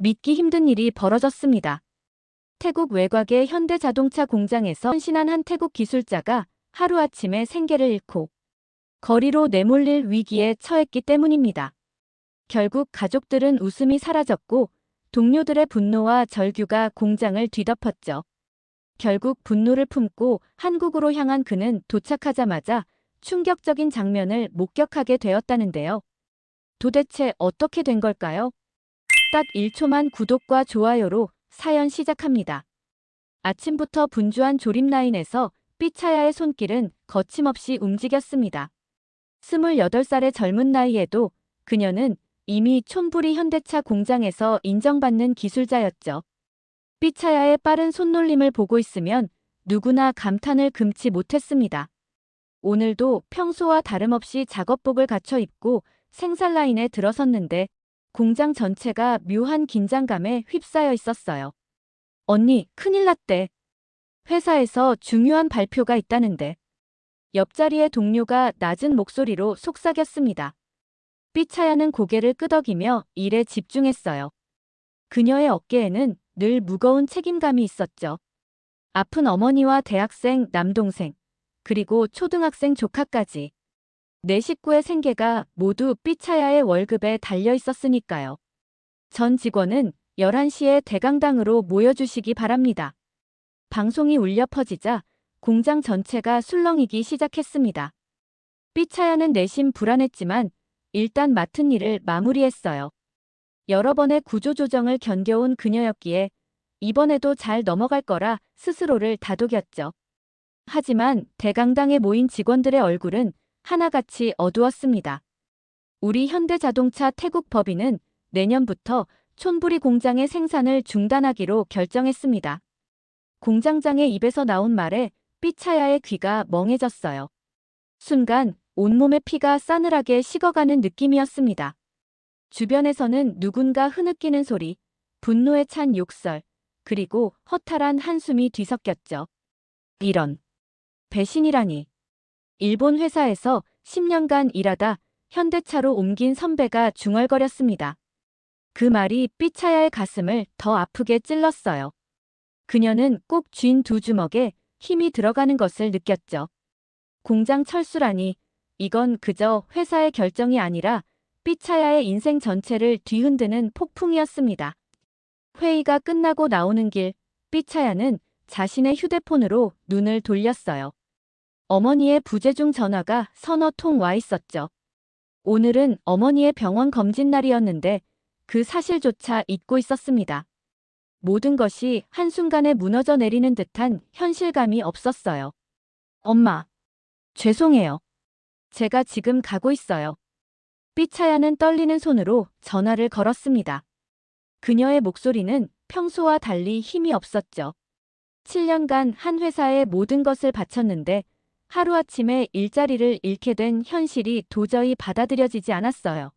믿기 힘든 일이 벌어졌습니다. 태국 외곽의 현대자동차 공장에서 헌신한 한 태국 기술자가 하루아침에 생계를 잃고 거리로 내몰릴 위기에 처했기 때문입니다. 결국 가족들은 웃음이 사라졌고 동료들의 분노와 절규가 공장을 뒤덮었죠. 결국 분노를 품고 한국으로 향한 그는 도착하자마자 충격적인 장면을 목격하게 되었다는데요. 도대체 어떻게 된 걸까요? 딱 1초만 구독과 좋아요로 사연 시작합니다. 아침부터 분주한 조립라인에서 삐차야의 손길은 거침없이 움직였습니다. 28살의 젊은 나이에도 그녀는 이미 촌부리 현대차 공장에서 인정받는 기술자였죠. 삐차야의 빠른 손놀림을 보고 있으면 누구나 감탄을 금치 못했습니다. 오늘도 평소와 다름없이 작업복을 갖춰 입고 생산 라인에 들어섰는데 공장 전체가 묘한 긴장감에 휩싸여 있었어요. 언니, 큰일 났대. 회사에서 중요한 발표가 있다는데. 옆자리의 동료가 낮은 목소리로 속삭였습니다. 삐차야는 고개를 끄덕이며 일에 집중했어요. 그녀의 어깨에는 늘 무거운 책임감이 있었죠. 아픈 어머니와 대학생 남동생, 그리고 초등학생 조카까지. 네 식구의 생계가 모두 삐차야의 월급에 달려 있었으니까요. 전 직원은 11시에 대강당으로 모여주시기 바랍니다. 방송이 울려 퍼지자 공장 전체가 술렁이기 시작했습니다. 삐차야는 내심 불안했지만 일단 맡은 일을 마무리했어요. 여러 번의 구조조정을 견뎌온 그녀였기에 이번에도 잘 넘어갈 거라 스스로를 다독였죠. 하지만 대강당에 모인 직원들의 얼굴은 하나같이 어두웠습니다. 우리 현대자동차 태국 법인은 내년부터 촌부리 공장의 생산을 중단하기로 결정했습니다. 공장장의 입에서 나온 말에 삐차야의 귀가 멍해졌어요. 순간 온몸의 피가 싸늘하게 식어가는 느낌이었습니다. 주변에서는 누군가 흐느끼는 소리, 분노에 찬 욕설, 그리고 허탈한 한숨이 뒤섞였죠. 이런 배신이라니. 일본 회사에서 10년간 일하다 현대차로 옮긴 선배가 중얼거렸습니다. 그 말이 삐차야의 가슴을 더 아프게 찔렀어요. 그녀는 꼭 쥔 두 주먹에 힘이 들어가는 것을 느꼈죠. 공장 철수라니, 이건 그저 회사의 결정이 아니라 삐차야의 인생 전체를 뒤흔드는 폭풍이었습니다. 회의가 끝나고 나오는 길, 삐차야는 자신의 휴대폰으로 눈을 돌렸어요. 어머니의 부재중 전화가 서너 통 와 있었죠. 오늘은 어머니의 병원 검진 날이었는데 그 사실조차 잊고 있었습니다. 모든 것이 한순간에 무너져 내리는 듯한 현실감이 없었어요. 엄마, 죄송해요. 제가 지금 가고 있어요. 삐차야는 떨리는 손으로 전화를 걸었습니다. 그녀의 목소리는 평소와 달리 힘이 없었죠. 7년간 한 회사에 모든 것을 바쳤는데 하루아침에 일자리를 잃게 된 현실이 도저히 받아들여지지 않았어요.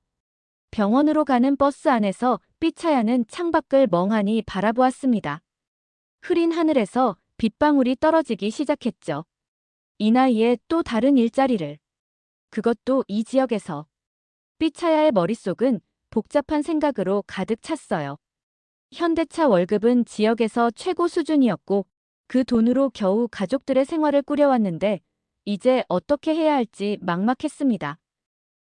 병원으로 가는 버스 안에서 삐차야는 창밖을 멍하니 바라보았습니다. 흐린 하늘에서 빗방울이 떨어지기 시작했죠. 이 나이에 또 다른 일자리를. 그것도 이 지역에서. 삐차야의 머릿속은 복잡한 생각으로 가득 찼어요. 현대차 월급은 지역에서 최고 수준이었고 그 돈으로 겨우 가족들의 생활을 꾸려왔는데 이제 어떻게 해야 할지 막막했습니다.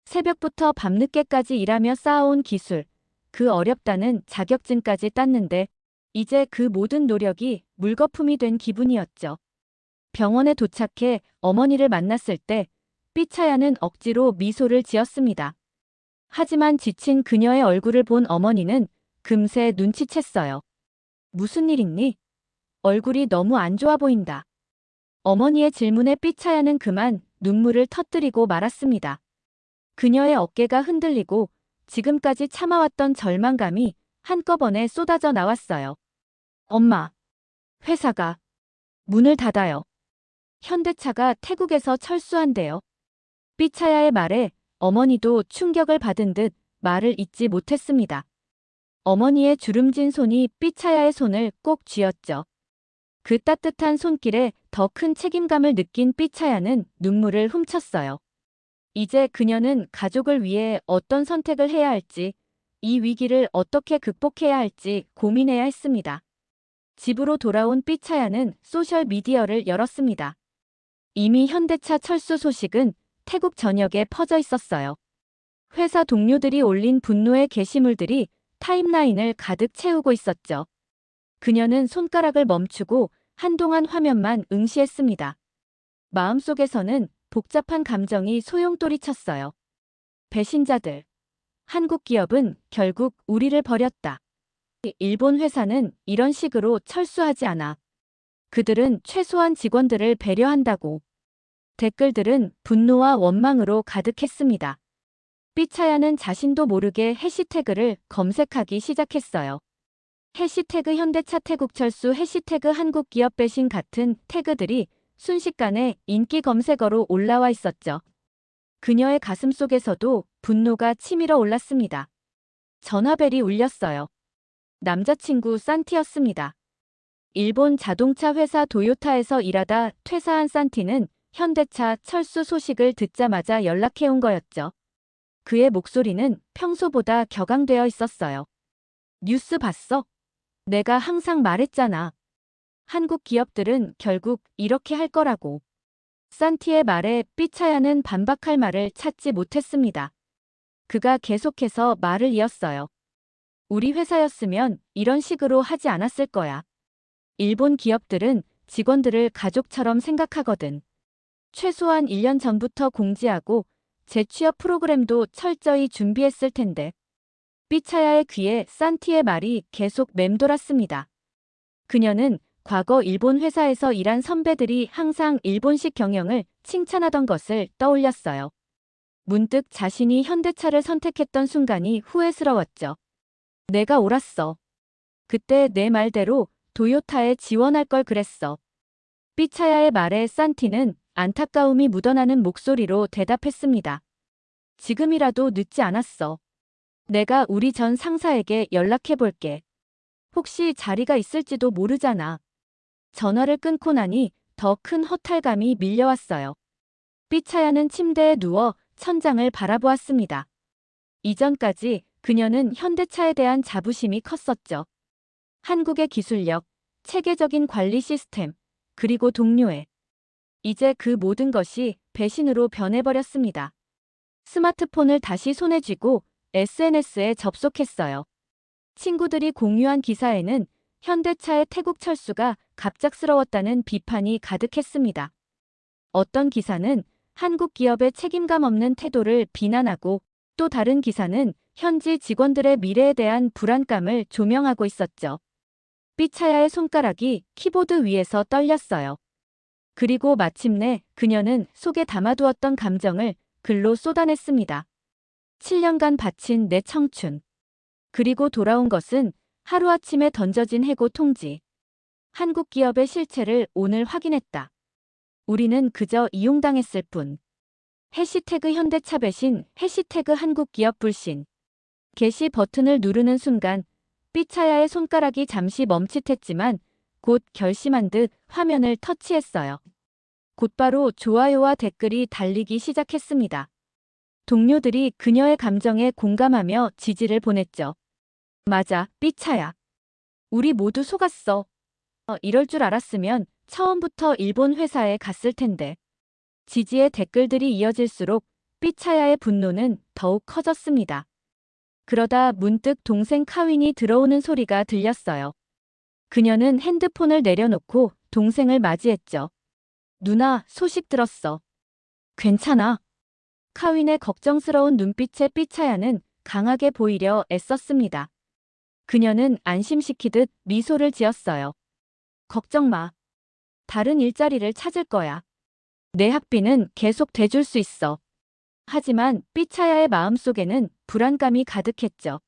새벽부터 밤늦게까지 일하며 쌓아온 기술, 그 어렵다는 자격증까지 땄는데 이제 그 모든 노력이 물거품이 된 기분이었죠. 병원에 도착해 어머니를 만났을 때 삐차야는 억지로 미소를 지었습니다. 하지만 지친 그녀의 얼굴을 본 어머니는 금세 눈치챘어요. 무슨 일 있니? 얼굴이 너무 안 좋아 보인다. 어머니의 질문에 삐차야는 그만 눈물을 터뜨리고 말았습니다. 그녀의 어깨가 흔들리고 지금까지 참아왔던 절망감이 한꺼번에 쏟아져 나왔어요. 엄마, 회사가 문을 닫아요. 현대차가 태국에서 철수한대요. 삐차야의 말에 어머니도 충격을 받은 듯 말을 잇지 못했습니다. 어머니의 주름진 손이 삐차야의 손을 꼭 쥐었죠. 그 따뜻한 손길에 더 큰 책임감을 느낀 삐차야는 눈물을 훔쳤어요. 이제 그녀는 가족을 위해 어떤 선택을 해야 할지, 이 위기를 어떻게 극복해야 할지 고민해야 했습니다. 집으로 돌아온 삐차야는 소셜미디어를 열었습니다. 이미 현대차 철수 소식은 태국 전역에 퍼져 있었어요. 회사 동료들이 올린 분노의 게시물들이 타임라인을 가득 채우고 있었죠. 그녀는 손가락을 멈추고 한동안 화면만 응시했습니다. 마음속에서는 복잡한 감정이 소용돌이 쳤어요. 배신자들. 한국 기업은 결국 우리를 버렸다. 일본 회사는 이런 식으로 철수하지 않아. 그들은 최소한 직원들을 배려한다고. 댓글들은 분노와 원망으로 가득했습니다. 삐차야는 자신도 모르게 해시태그를 검색하기 시작했어요. 해시태그 현대차 태국 철수, 해시태그 한국 기업 배신 같은 태그들이 순식간에 인기 검색어로 올라와 있었죠. 그녀의 가슴속에서도 분노가 치밀어 올랐습니다. 전화벨이 울렸어요. 남자친구 산티였습니다. 일본 자동차 회사 도요타에서 일하다 퇴사한 산티는 현대차 철수 소식을 듣자마자 연락해온 거였죠. 그의 목소리는 평소보다 격앙되어 있었어요. 뉴스 봤어? 내가 항상 말했잖아. 한국 기업들은 결국 이렇게 할 거라고. 산티의 말에 삐차야는 반박할 말을 찾지 못했습니다. 그가 계속해서 말을 이었어요. 우리 회사였으면 이런 식으로 하지 않았을 거야. 일본 기업들은 직원들을 가족처럼 생각하거든. 최소한 1년 전부터 공지하고 재취업 프로그램도 철저히 준비했을 텐데. 삐차야의 귀에 산티의 말이 계속 맴돌았습니다. 그녀는 과거 일본 회사에서 일한 선배들이 항상 일본식 경영을 칭찬하던 것을 떠올렸어요. 문득 자신이 현대차를 선택했던 순간이 후회스러웠죠. 내가 옳았어. 그때 내 말대로 도요타에 지원할 걸 그랬어. 삐차야의 말에 산티는 안타까움이 묻어나는 목소리로 대답했습니다. 지금이라도 늦지 않았어. 내가 우리 전 상사에게 연락해 볼게. 혹시 자리가 있을지도 모르잖아. 전화를 끊고 나니 더 큰 허탈감이 밀려왔어요. 삐차야는 침대에 누워 천장을 바라보았습니다. 이전까지 그녀는 현대차에 대한 자부심이 컸었죠. 한국의 기술력, 체계적인 관리 시스템, 그리고 동료애. 이제 그 모든 것이 배신으로 변해버렸습니다. 스마트폰을 다시 손에 쥐고 SNS에 접속했어요. 친구들이 공유한 기사에는 현대차의 태국 철수가 갑작스러웠다는 비판이 가득했습니다. 어떤 기사는 한국 기업의 책임감 없는 태도를 비난하고 또 다른 기사는 현지 직원들의 미래에 대한 불안감을 조명하고 있었죠. 삐차야의 손가락이 키보드 위에서 떨렸어요. 그리고 마침내 그녀는 속에 담아두었던 감정을 글로 쏟아냈습니다. 7년간 바친 내 청춘. 그리고 돌아온 것은 하루아침에 던져진 해고 통지. 한국 기업의 실체를 오늘 확인했다. 우리는 그저 이용당했을 뿐. 해시태그 현대차 배신, 해시태그 한국 기업 불신. 게시 버튼을 누르는 순간 삐차야의 손가락이 잠시 멈칫했지만 곧 결심한 듯 화면을 터치했어요. 곧바로 좋아요와 댓글이 달리기 시작했습니다. 동료들이 그녀의 감정에 공감하며 지지를 보냈죠. 맞아, 삐차야. 우리 모두 속았어. 이럴 줄 알았으면 처음부터 일본 회사에 갔을 텐데. 지지의 댓글들이 이어질수록 삐차야의 분노는 더욱 커졌습니다. 그러다 문득 동생 카윈이 들어오는 소리가 들렸어요. 그녀는 핸드폰을 내려놓고 동생을 맞이했죠. 누나, 소식 들었어. 괜찮아. 카윈의 걱정스러운 눈빛에 삐차야는 강하게 보이려 애썼습니다. 그녀는 안심시키듯 미소를 지었어요. 걱정 마. 다른 일자리를 찾을 거야. 내 학비는 계속 대줄 수 있어. 하지만 삐차야의 마음속에는 불안감이 가득했죠.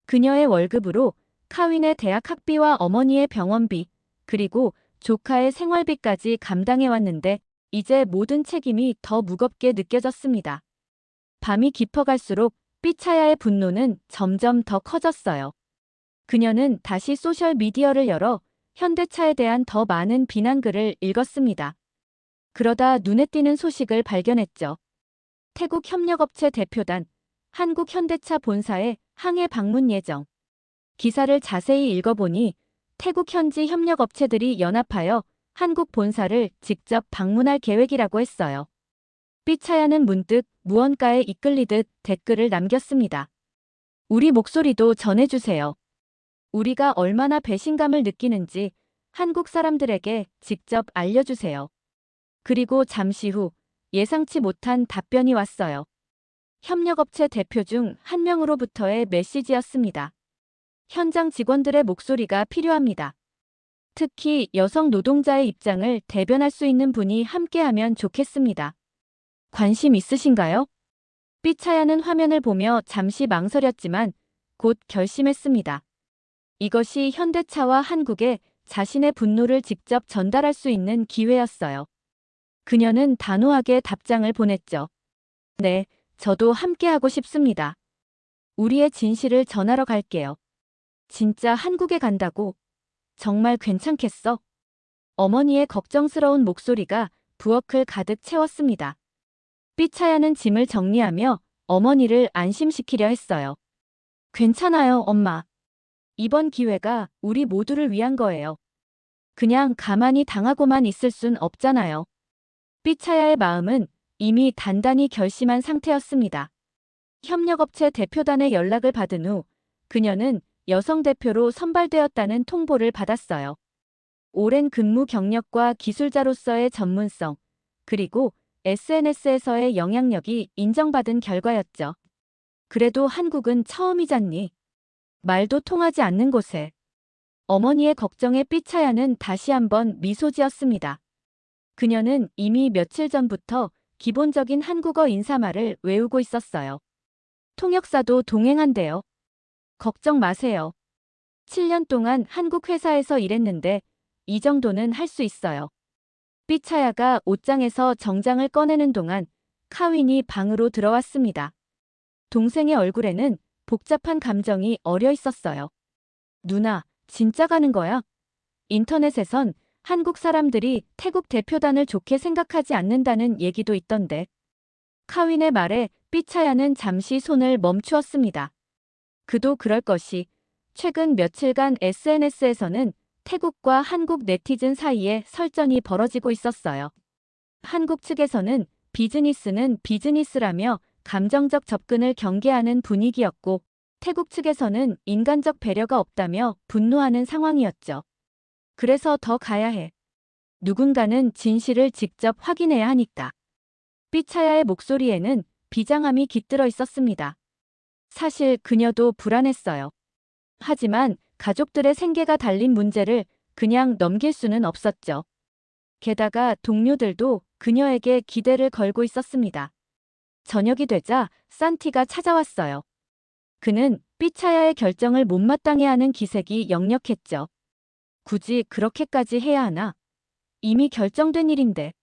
그녀의 월급으로 카윈의 대학 학비와 어머니의 병원비, 그리고 조카의 생활비까지 감당해왔는데 이제 모든 책임이 더 무겁게 느껴졌습니다. 밤이 깊어갈수록 삐차야의 분노는 점점 더 커졌어요. 그녀는 다시 소셜미디어를 열어 현대차에 대한 더 많은 비난글을 읽었습니다. 그러다 눈에 띄는 소식을 발견했죠. 태국 협력업체 대표단, 한국 현대차 본사에 항해 방문 예정. 기사를 자세히 읽어보니 태국 현지 협력업체들이 연합하여 한국 본사를 직접 방문할 계획이라고 했어요. 삐차야는 문득 무언가에 이끌리듯 댓글을 남겼습니다. 우리 목소리도 전해주세요. 우리가 얼마나 배신감을 느끼는지 한국 사람들에게 직접 알려주세요. 그리고 잠시 후 예상치 못한 답변이 왔어요. 협력업체 대표 중 한 명으로부터의 메시지였습니다. 현장 직원들의 목소리가 필요합니다. 특히 여성 노동자의 입장을 대변할 수 있는 분이 함께하면 좋겠습니다. 관심 있으신가요? 삐차야는 화면을 보며 잠시 망설였지만 곧 결심했습니다. 이것이 현대차와 한국에 자신의 분노를 직접 전달할 수 있는 기회였어요. 그녀는 단호하게 답장을 보냈죠. 네, 저도 함께하고 싶습니다. 우리의 진실을 전하러 갈게요. 진짜 한국에 간다고? 정말 괜찮겠어? 어머니의 걱정스러운 목소리가 부엌을 가득 채웠습니다. 삐차야는 짐을 정리하며 어머니를 안심시키려 했어요. 괜찮아요, 엄마. 이번 기회가 우리 모두를 위한 거예요. 그냥 가만히 당하고만 있을 순 없잖아요. 삐차야의 마음은 이미 단단히 결심한 상태였습니다. 협력업체 대표단의 연락을 받은 후 그녀는 여성 대표로 선발되었다는 통보를 받았어요. 오랜 근무 경력과 기술자로서의 전문성, 그리고 SNS에서의 영향력이 인정받은 결과였죠. 그래도 한국은 처음이잖니. 말도 통하지 않는 곳에. 어머니의 걱정에 삐차야는 다시 한번 미소 지었습니다. 그녀는 이미 며칠 전부터 기본적인 한국어 인사말을 외우고 있었어요. 통역사도 동행한대요. 걱정 마세요. 7년 동안 한국 회사에서 일했는데 이 정도는 할 수 있어요. 삐차야가 옷장에서 정장을 꺼내는 동안 카윈이 방으로 들어왔습니다. 동생의 얼굴에는 복잡한 감정이 어려 있었어요. 누나, 진짜 가는 거야? 인터넷에선 한국 사람들이 태국 대표단을 좋게 생각하지 않는다는 얘기도 있던데. 카윈의 말에 삐차야는 잠시 손을 멈추었습니다. 그도 그럴 것이 최근 며칠간 SNS에서는 태국과 한국 네티즌 사이에 설전이 벌어지고 있었어요. 한국 측에서는 비즈니스는 비즈니스라며 감정적 접근을 경계하는 분위기였고 태국 측에서는 인간적 배려가 없다며 분노하는 상황이었죠. 그래서 더 가야 해. 누군가는 진실을 직접 확인해야 하니까. 삐차야의 목소리에는 비장함이 깃들어 있었습니다. 사실 그녀도 불안했어요. 하지만 가족들의 생계가 달린 문제를 그냥 넘길 수는 없었죠. 게다가 동료들도 그녀에게 기대를 걸고 있었습니다. 저녁이 되자 산티가 찾아왔어요. 그는 삐차야의 결정을 못마땅해 하는 기색이 역력했죠. 굳이 그렇게까지 해야 하나? 이미 결정된 일인데.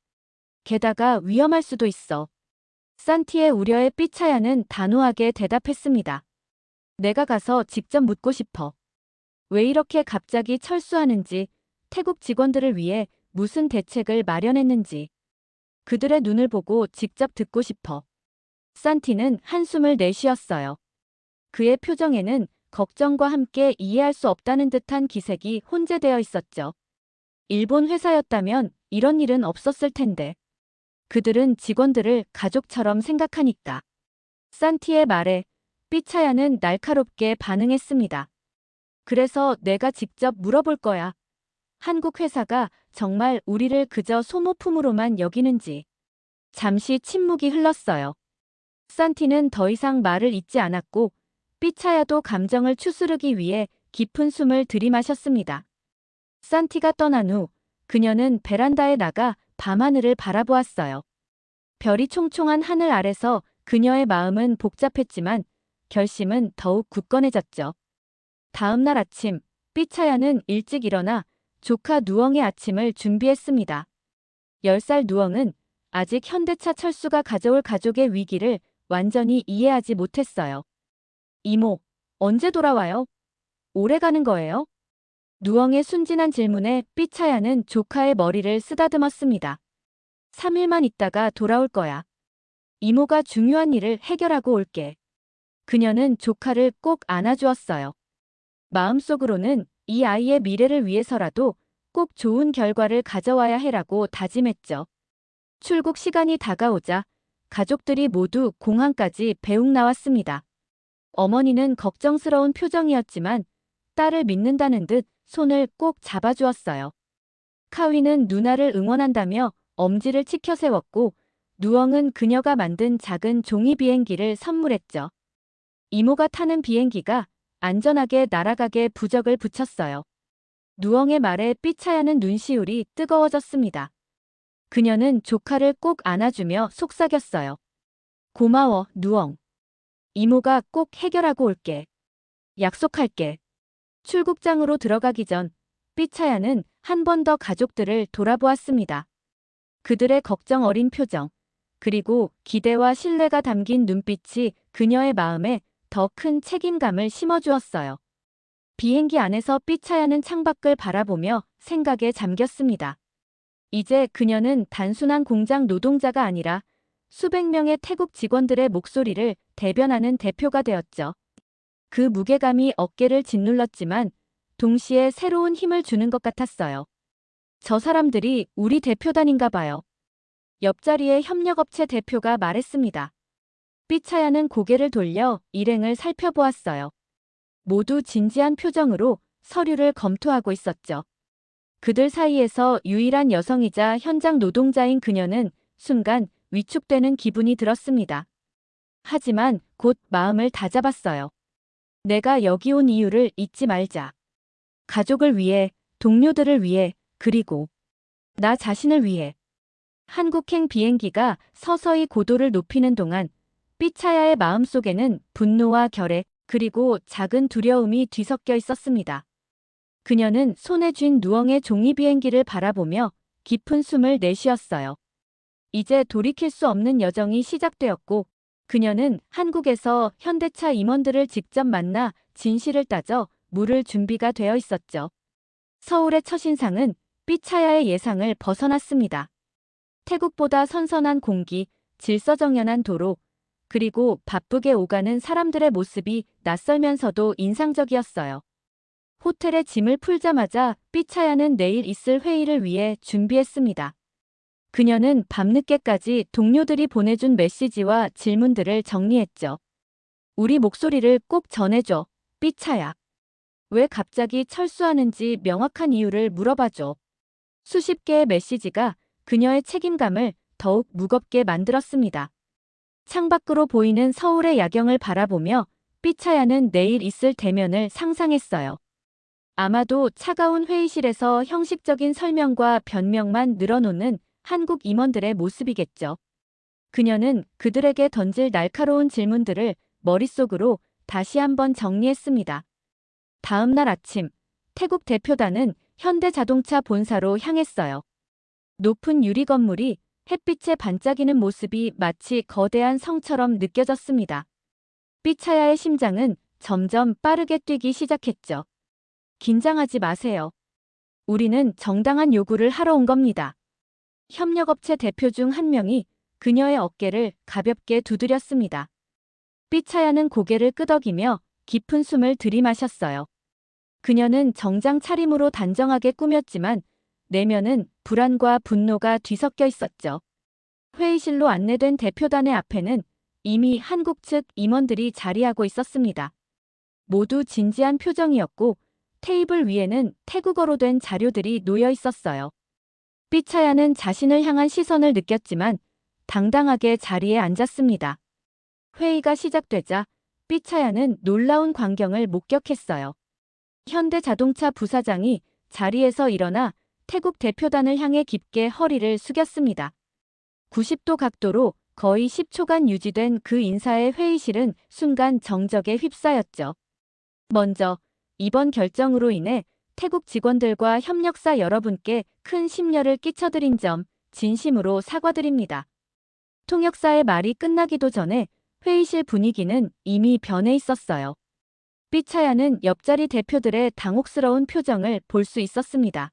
게다가 위험할 수도 있어. 산티의 우려에 삐차야는 단호하게 대답했습니다. 내가 가서 직접 묻고 싶어. 왜 이렇게 갑자기 철수하는지, 태국 직원들을 위해 무슨 대책을 마련했는지. 그들의 눈을 보고 직접 듣고 싶어. 산티는 한숨을 내쉬었어요. 그의 표정에는 걱정과 함께 이해할 수 없다는 듯한 기색이 혼재되어 있었죠. 일본 회사였다면 이런 일은 없었을 텐데. 그들은 직원들을 가족처럼 생각하니까. 산티의 말에 삐차야는 날카롭게 반응했습니다. 그래서 내가 직접 물어볼 거야. 한국 회사가 정말 우리를 그저 소모품으로만 여기는지. 잠시 침묵이 흘렀어요. 산티는 더 이상 말을 잇지 않았고 삐차야도 감정을 추스르기 위해 깊은 숨을 들이마셨습니다. 산티가 떠난 후 그녀는 베란다에 나가 밤하늘을 바라보았어요. 별이 총총한 하늘 아래서 그녀의 마음은 복잡했지만 결심은 더욱 굳건해졌죠. 다음 날 아침, 삐차야는 일찍 일어나 조카 누엉의 아침을 준비했습니다. 10살 누엉은 아직 현대차 철수가 가져올 가족의 위기를 완전히 이해하지 못했어요. 이모, 언제 돌아와요? 오래 가는 거예요? 누엉의 순진한 질문에 삐차야는 조카의 머리를 쓰다듬었습니다. 3일만 있다가 돌아올 거야. 이모가 중요한 일을 해결하고 올게. 그녀는 조카를 꼭 안아주었어요. 마음속으로는 이 아이의 미래를 위해서라도 꼭 좋은 결과를 가져와야 해라고 다짐했죠. 출국 시간이 다가오자 가족들이 모두 공항까지 배웅 나왔습니다. 어머니는 걱정스러운 표정이었지만 딸을 믿는다는 듯 손을 꼭 잡아주었어요. 카위는 누나를 응원한다며 엄지를 치켜 세웠고 누엉은 그녀가 만든 작은 종이 비행기를 선물했죠. 이모가 타는 비행기가 안전하게 날아가게 부적을 붙였어요. 누엉의 말에 삐차야는 눈시울이 뜨거워졌습니다. 그녀는 조카를 꼭 안아주며 속삭였어요. 고마워, 누엉. 이모가 꼭 해결하고 올게. 약속할게. 출국장으로 들어가기 전 삐차야는 한 번 더 가족들을 돌아보았습니다. 그들의 걱정 어린 표정, 그리고 기대와 신뢰가 담긴 눈빛이 그녀의 마음에 더 큰 책임감을 심어주었어요. 비행기 안에서 삐차야는 창밖을 바라보며 생각에 잠겼습니다. 이제 그녀는 단순한 공장 노동자가 아니라 수백 명의 태국 직원들의 목소리를 대변하는 대표가 되었죠. 그 무게감이 어깨를 짓눌렀지만 동시에 새로운 힘을 주는 것 같았어요. 저 사람들이 우리 대표단인가 봐요. 옆자리의 협력업체 대표가 말했습니다. 삐차야는 고개를 돌려 일행을 살펴보았어요. 모두 진지한 표정으로 서류를 검토하고 있었죠. 그들 사이에서 유일한 여성이자 현장 노동자인 그녀는 순간 위축되는 기분이 들었습니다. 하지만 곧 마음을 다잡았어요. 내가 여기 온 이유를 잊지 말자. 가족을 위해, 동료들을 위해, 그리고 나 자신을 위해. 한국행 비행기가 서서히 고도를 높이는 동안 삐차야의 마음속에는 분노와 결핵, 그리고 작은 두려움이 뒤섞여 있었습니다. 그녀는 손에 쥔 누엉의 종이 비행기를 바라보며 깊은 숨을 내쉬었어요. 이제 돌이킬 수 없는 여정이 시작되었고 그녀는 한국에서 현대차 임원들을 직접 만나 진실을 따져 물을 준비가 되어 있었죠. 서울의 첫인상은 삐차야의 예상을 벗어났습니다. 태국보다 선선한 공기, 질서정연한 도로, 그리고 바쁘게 오가는 사람들의 모습이 낯설면서도 인상적이었어요. 호텔에 짐을 풀자마자 삐차야는 내일 있을 회의를 위해 준비했습니다. 그녀는 밤늦게까지 동료들이 보내준 메시지와 질문들을 정리했죠. 우리 목소리를 꼭 전해줘, 삐차야. 왜 갑자기 철수하는지 명확한 이유를 물어봐줘. 수십 개의 메시지가 그녀의 책임감을 더욱 무겁게 만들었습니다. 창밖으로 보이는 서울의 야경을 바라보며 삐차야는 내일 있을 대면을 상상했어요. 아마도 차가운 회의실에서 형식적인 설명과 변명만 늘어놓는 한국 임원들의 모습이겠죠. 그녀는 그들에게 던질 날카로운 질문들을 머릿속으로 다시 한번 정리했습니다. 다음 날 아침, 태국 대표단은 현대자동차 본사로 향했어요. 높은 유리 건물이 햇빛에 반짝이는 모습이 마치 거대한 성처럼 느껴졌습니다. 삐차야의 심장은 점점 빠르게 뛰기 시작했죠. 긴장하지 마세요. 우리는 정당한 요구를 하러 온 겁니다. 협력업체 대표 중 한 명이 그녀의 어깨를 가볍게 두드렸습니다. 삐차야는 고개를 끄덕이며 깊은 숨을 들이마셨어요. 그녀는 정장 차림으로 단정하게 꾸몄지만 내면은 불안과 분노가 뒤섞여 있었죠. 회의실로 안내된 대표단의 앞에는 이미 한국 측 임원들이 자리하고 있었습니다. 모두 진지한 표정이었고 테이블 위에는 태국어로 된 자료들이 놓여 있었어요. 삐차야는 자신을 향한 시선을 느꼈지만 당당하게 자리에 앉았습니다. 회의가 시작되자 삐차야는 놀라운 광경을 목격했어요. 현대자동차 부사장이 자리에서 일어나 태국 대표단을 향해 깊게 허리를 숙였습니다. 90도 각도로 거의 10초간 유지된 그 인사의 회의실은 순간 정적에 휩싸였죠. 먼저 이번 결정으로 인해 태국 직원들과 협력사 여러분께 큰 심려를 끼쳐드린 점 진심으로 사과드립니다. 통역사의 말이 끝나기도 전에 회의실 분위기는 이미 변해 있었어요. 삐차야는 옆자리 대표들의 당혹스러운 표정을 볼 수 있었습니다.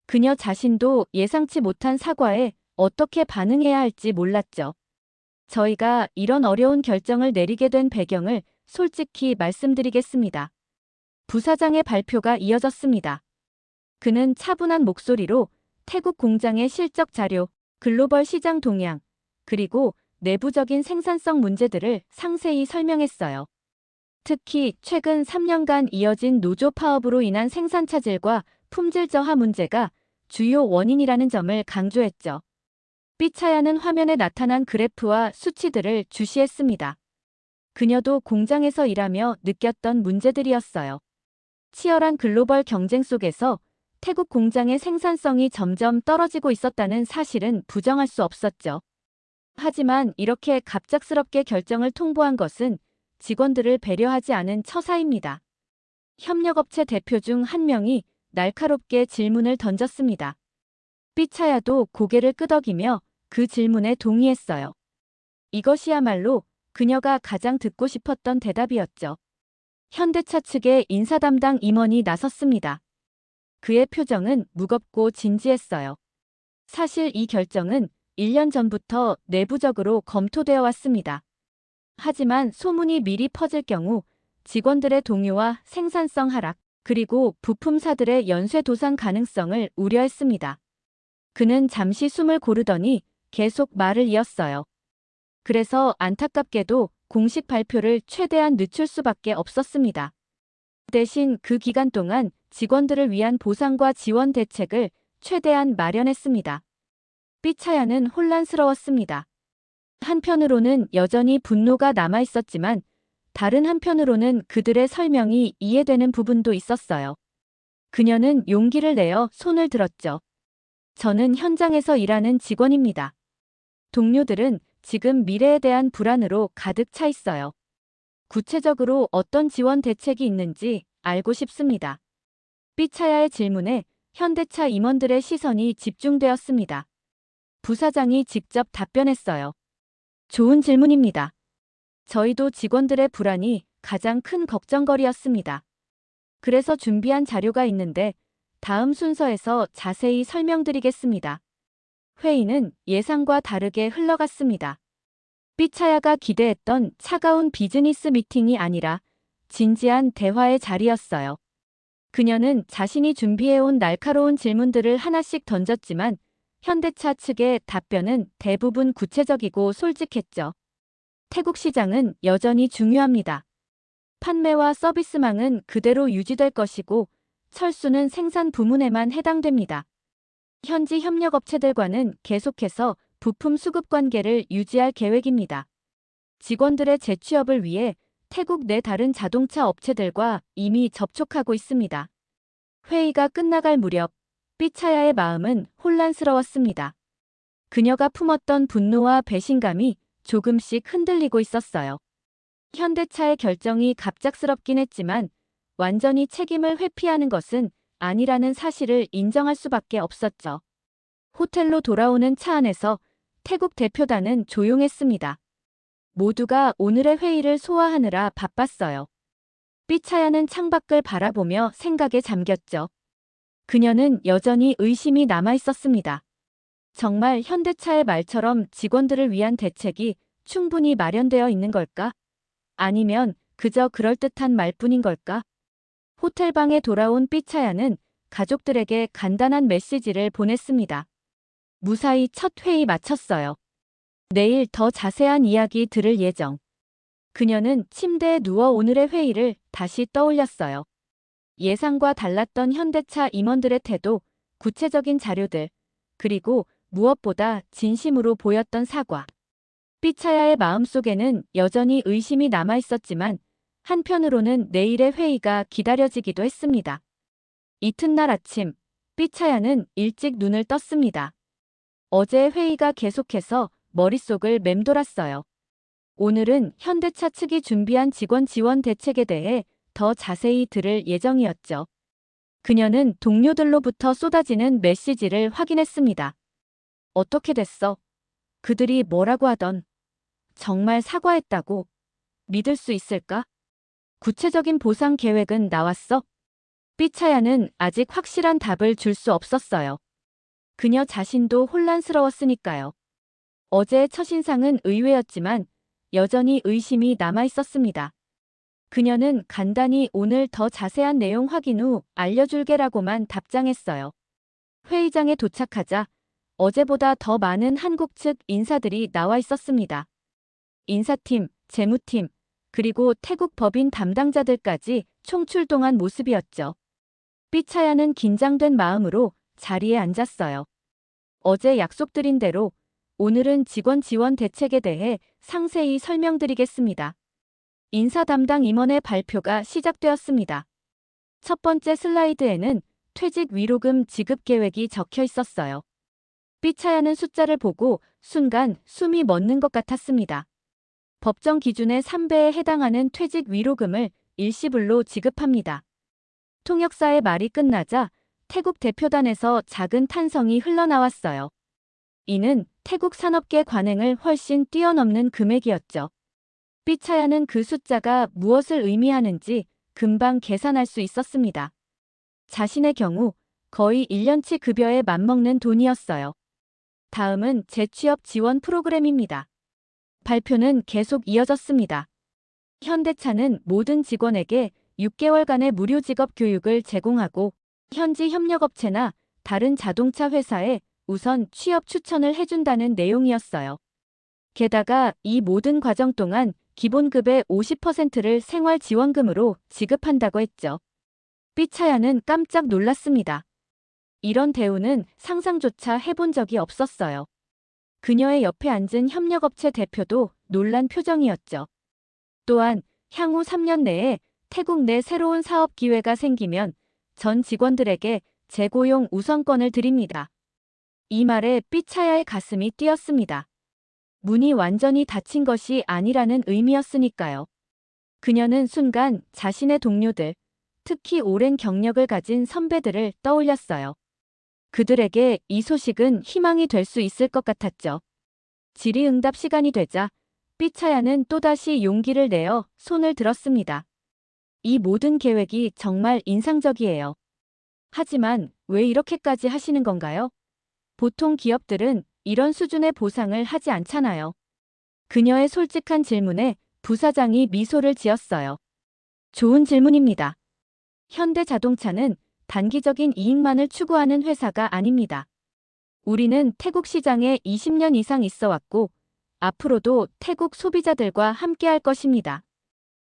그녀 자신도 예상치 못한 사과에 어떻게 반응해야 할지 몰랐죠. 저희가 이런 어려운 결정을 내리게 된 배경을 솔직히 말씀드리겠습니다. 부사장의 발표가 이어졌습니다. 그는 차분한 목소리로 태국 공장의 실적 자료, 글로벌 시장 동향, 그리고 내부적인 생산성 문제들을 상세히 설명했어요. 특히 최근 3년간 이어진 노조 파업으로 인한 생산 차질과 품질 저하 문제가 주요 원인이라는 점을 강조했죠. 삐차야는 화면에 나타난 그래프와 수치들을 주시했습니다. 그녀도 공장에서 일하며 느꼈던 문제들이었어요. 치열한 글로벌 경쟁 속에서 태국 공장의 생산성이 점점 떨어지고 있었다는 사실은 부정할 수 없었죠. 하지만 이렇게 갑작스럽게 결정을 통보한 것은 직원들을 배려하지 않은 처사입니다. 협력업체 대표 중 한 명이 날카롭게 질문을 던졌습니다. 삐차야도 고개를 끄덕이며 그 질문에 동의했어요. 이것이야말로 그녀가 가장 듣고 싶었던 대답이었죠. 현대차 측의 인사 담당 임원이 나섰습니다. 그의 표정은 무겁고 진지했어요. 사실 이 결정은 1년 전부터 내부적으로 검토되어 왔습니다. 하지만 소문이 미리 퍼질 경우 직원들의 동요와 생산성 하락, 그리고 부품사들의 연쇄 도산 가능성을 우려했습니다. 그는 잠시 숨을 고르더니 계속 말을 이었어요. 그래서 안타깝게도 공식 발표를 최대한 늦출 수밖에 없었습니다. 대신 그 기간 동안 직원들을 위한 보상과 지원 대책을 최대한 마련했습니다. 삐차야는 혼란스러웠습니다. 한편으로는 여전히 분노가 남아있었지만 다른 한편으로는 그들의 설명이 이해되는 부분도 있었어요. 그녀는 용기를 내어 손을 들었죠. 저는 현장에서 일하는 직원입니다. 동료들은 지금 미래에 대한 불안으로 가득 차 있어요. 구체적으로 어떤 지원 대책이 있는지 알고 싶습니다. 삐차야의 질문에 현대차 임원들의 시선이 집중되었습니다. 부사장이 직접 답변했어요. 좋은 질문입니다. 저희도 직원들의 불안이 가장 큰 걱정거리였습니다. 그래서 준비한 자료가 있는데 다음 순서에서 자세히 설명드리겠습니다. 회의는 예상과 다르게 흘러갔습니다. 삐차야가 기대했던 차가운 비즈니스 미팅이 아니라 진지한 대화의 자리였어요. 그녀는 자신이 준비해온 날카로운 질문들을 하나씩 던졌지만 현대차 측의 답변은 대부분 구체적이고 솔직했죠. 태국 시장은 여전히 중요합니다. 판매와 서비스망은 그대로 유지될 것이고 철수는 생산 부문에만 해당됩니다. 현지 협력업체들과는 계속해서 부품 수급 관계를 유지할 계획입니다. 직원들의 재취업을 위해 태국 내 다른 자동차 업체들과 이미 접촉하고 있습니다. 회의가 끝나갈 무렵 삐차야의 마음은 혼란스러웠습니다. 그녀가 품었던 분노와 배신감이 조금씩 흔들리고 있었어요. 현대차의 결정이 갑작스럽긴 했지만 완전히 책임을 회피하는 것은 아니라는 사실을 인정할 수밖에 없었죠. 호텔로 돌아오는 차 안에서 태국 대표단은 조용했습니다. 모두가 오늘의 회의를 소화하느라 바빴어요. 삐차야는 창밖을 바라보며 생각에 잠겼죠. 그녀는 여전히 의심이 남아있었습니다. 정말 현대차의 말처럼 직원들을 위한 대책이 충분히 마련되어 있는 걸까? 아니면 그저 그럴듯한 말뿐인 걸까? 호텔방에 돌아온 삐차야는 가족들에게 간단한 메시지를 보냈습니다. 무사히 첫 회의 마쳤어요. 내일 더 자세한 이야기 들을 예정. 그녀는 침대에 누워 오늘의 회의를 다시 떠올렸어요. 예상과 달랐던 현대차 임원들의 태도, 구체적인 자료들, 그리고 무엇보다 진심으로 보였던 사과. 삐차야의 마음속에는 여전히 의심이 남아있었지만 한편으로는 내일의 회의가 기다려지기도 했습니다. 이튿날 아침, 삐차야는 일찍 눈을 떴습니다. 어제의 회의가 계속해서 머릿속을 맴돌았어요. 오늘은 현대차 측이 준비한 직원 지원 대책에 대해 더 자세히 들을 예정이었죠. 그녀는 동료들로부터 쏟아지는 메시지를 확인했습니다. 어떻게 됐어? 그들이 뭐라고 하던 정말 사과했다고 믿을 수 있을까? 구체적인 보상 계획은 나왔어? 삐차야는 아직 확실한 답을 줄 수 없었어요. 그녀 자신도 혼란스러웠으니까요. 어제의 첫인상은 의외였지만 여전히 의심이 남아있었습니다. 그녀는 간단히 오늘 더 자세한 내용 확인 후 알려줄게라고만 답장했어요. 회의장에 도착하자 어제보다 더 많은 한국 측 인사들이 나와 있었습니다. 인사팀, 재무팀, 그리고 태국 법인 담당자들까지 총출동한 모습이었죠. 삐차야는 긴장된 마음으로 자리에 앉았어요. 어제 약속드린 대로 오늘은 직원 지원 대책에 대해 상세히 설명드리겠습니다. 인사 담당 임원의 발표가 시작되었습니다. 첫 번째 슬라이드에는 퇴직 위로금 지급 계획이 적혀 있었어요. 삐차야는 숫자를 보고 순간 숨이 멎는 것 같았습니다. 법정 기준의 3배에 해당하는 퇴직 위로금을 일시불로 지급합니다. 통역사의 말이 끝나자 태국 대표단에서 작은 탄성이 흘러나왔어요. 이는 태국 산업계 관행을 훨씬 뛰어넘는 금액이었죠. 삐차야는 그 숫자가 무엇을 의미하는지 금방 계산할 수 있었습니다. 자신의 경우 거의 1년치 급여에 맞먹는 돈이었어요. 다음은 재취업 지원 프로그램입니다. 발표는 계속 이어졌습니다. 현대차는 모든 직원에게 6개월간의 무료 직업 교육을 제공하고 현지 협력업체나 다른 자동차 회사에 우선 취업 추천을 해준다는 내용이었어요. 게다가 이 모든 과정 동안 기본급의 50%를 생활지원금으로 지급한다고 했죠. 삐차야는 깜짝 놀랐습니다. 이런 대우는 상상조차 해본 적이 없었어요. 그녀의 옆에 앉은 협력업체 대표도 놀란 표정이었죠. 또한 향후 3년 내에 태국 내 새로운 사업 기회가 생기면 전 직원들에게 재고용 우선권을 드립니다. 이 말에 삐차야의 가슴이 뛰었습니다. 문이 완전히 닫힌 것이 아니라는 의미였으니까요. 그녀는 순간 자신의 동료들, 특히 오랜 경력을 가진 선배들을 떠올렸어요. 그들에게 이 소식은 희망이 될 수 있을 것 같았죠. 질의응답 시간이 되자 삐차야는 또다시 용기를 내어 손을 들었습니다. 이 모든 계획이 정말 인상적이에요. 하지만 왜 이렇게까지 하시는 건가요? 보통 기업들은 이런 수준의 보상을 하지 않잖아요. 그녀의 솔직한 질문에 부사장이 미소를 지었어요. 좋은 질문입니다. 현대자동차는 단기적인 이익만을 추구하는 회사가 아닙니다. 우리는 태국 시장에 20년 이상 있어 왔고 앞으로도 태국 소비자들과 함께할 것입니다.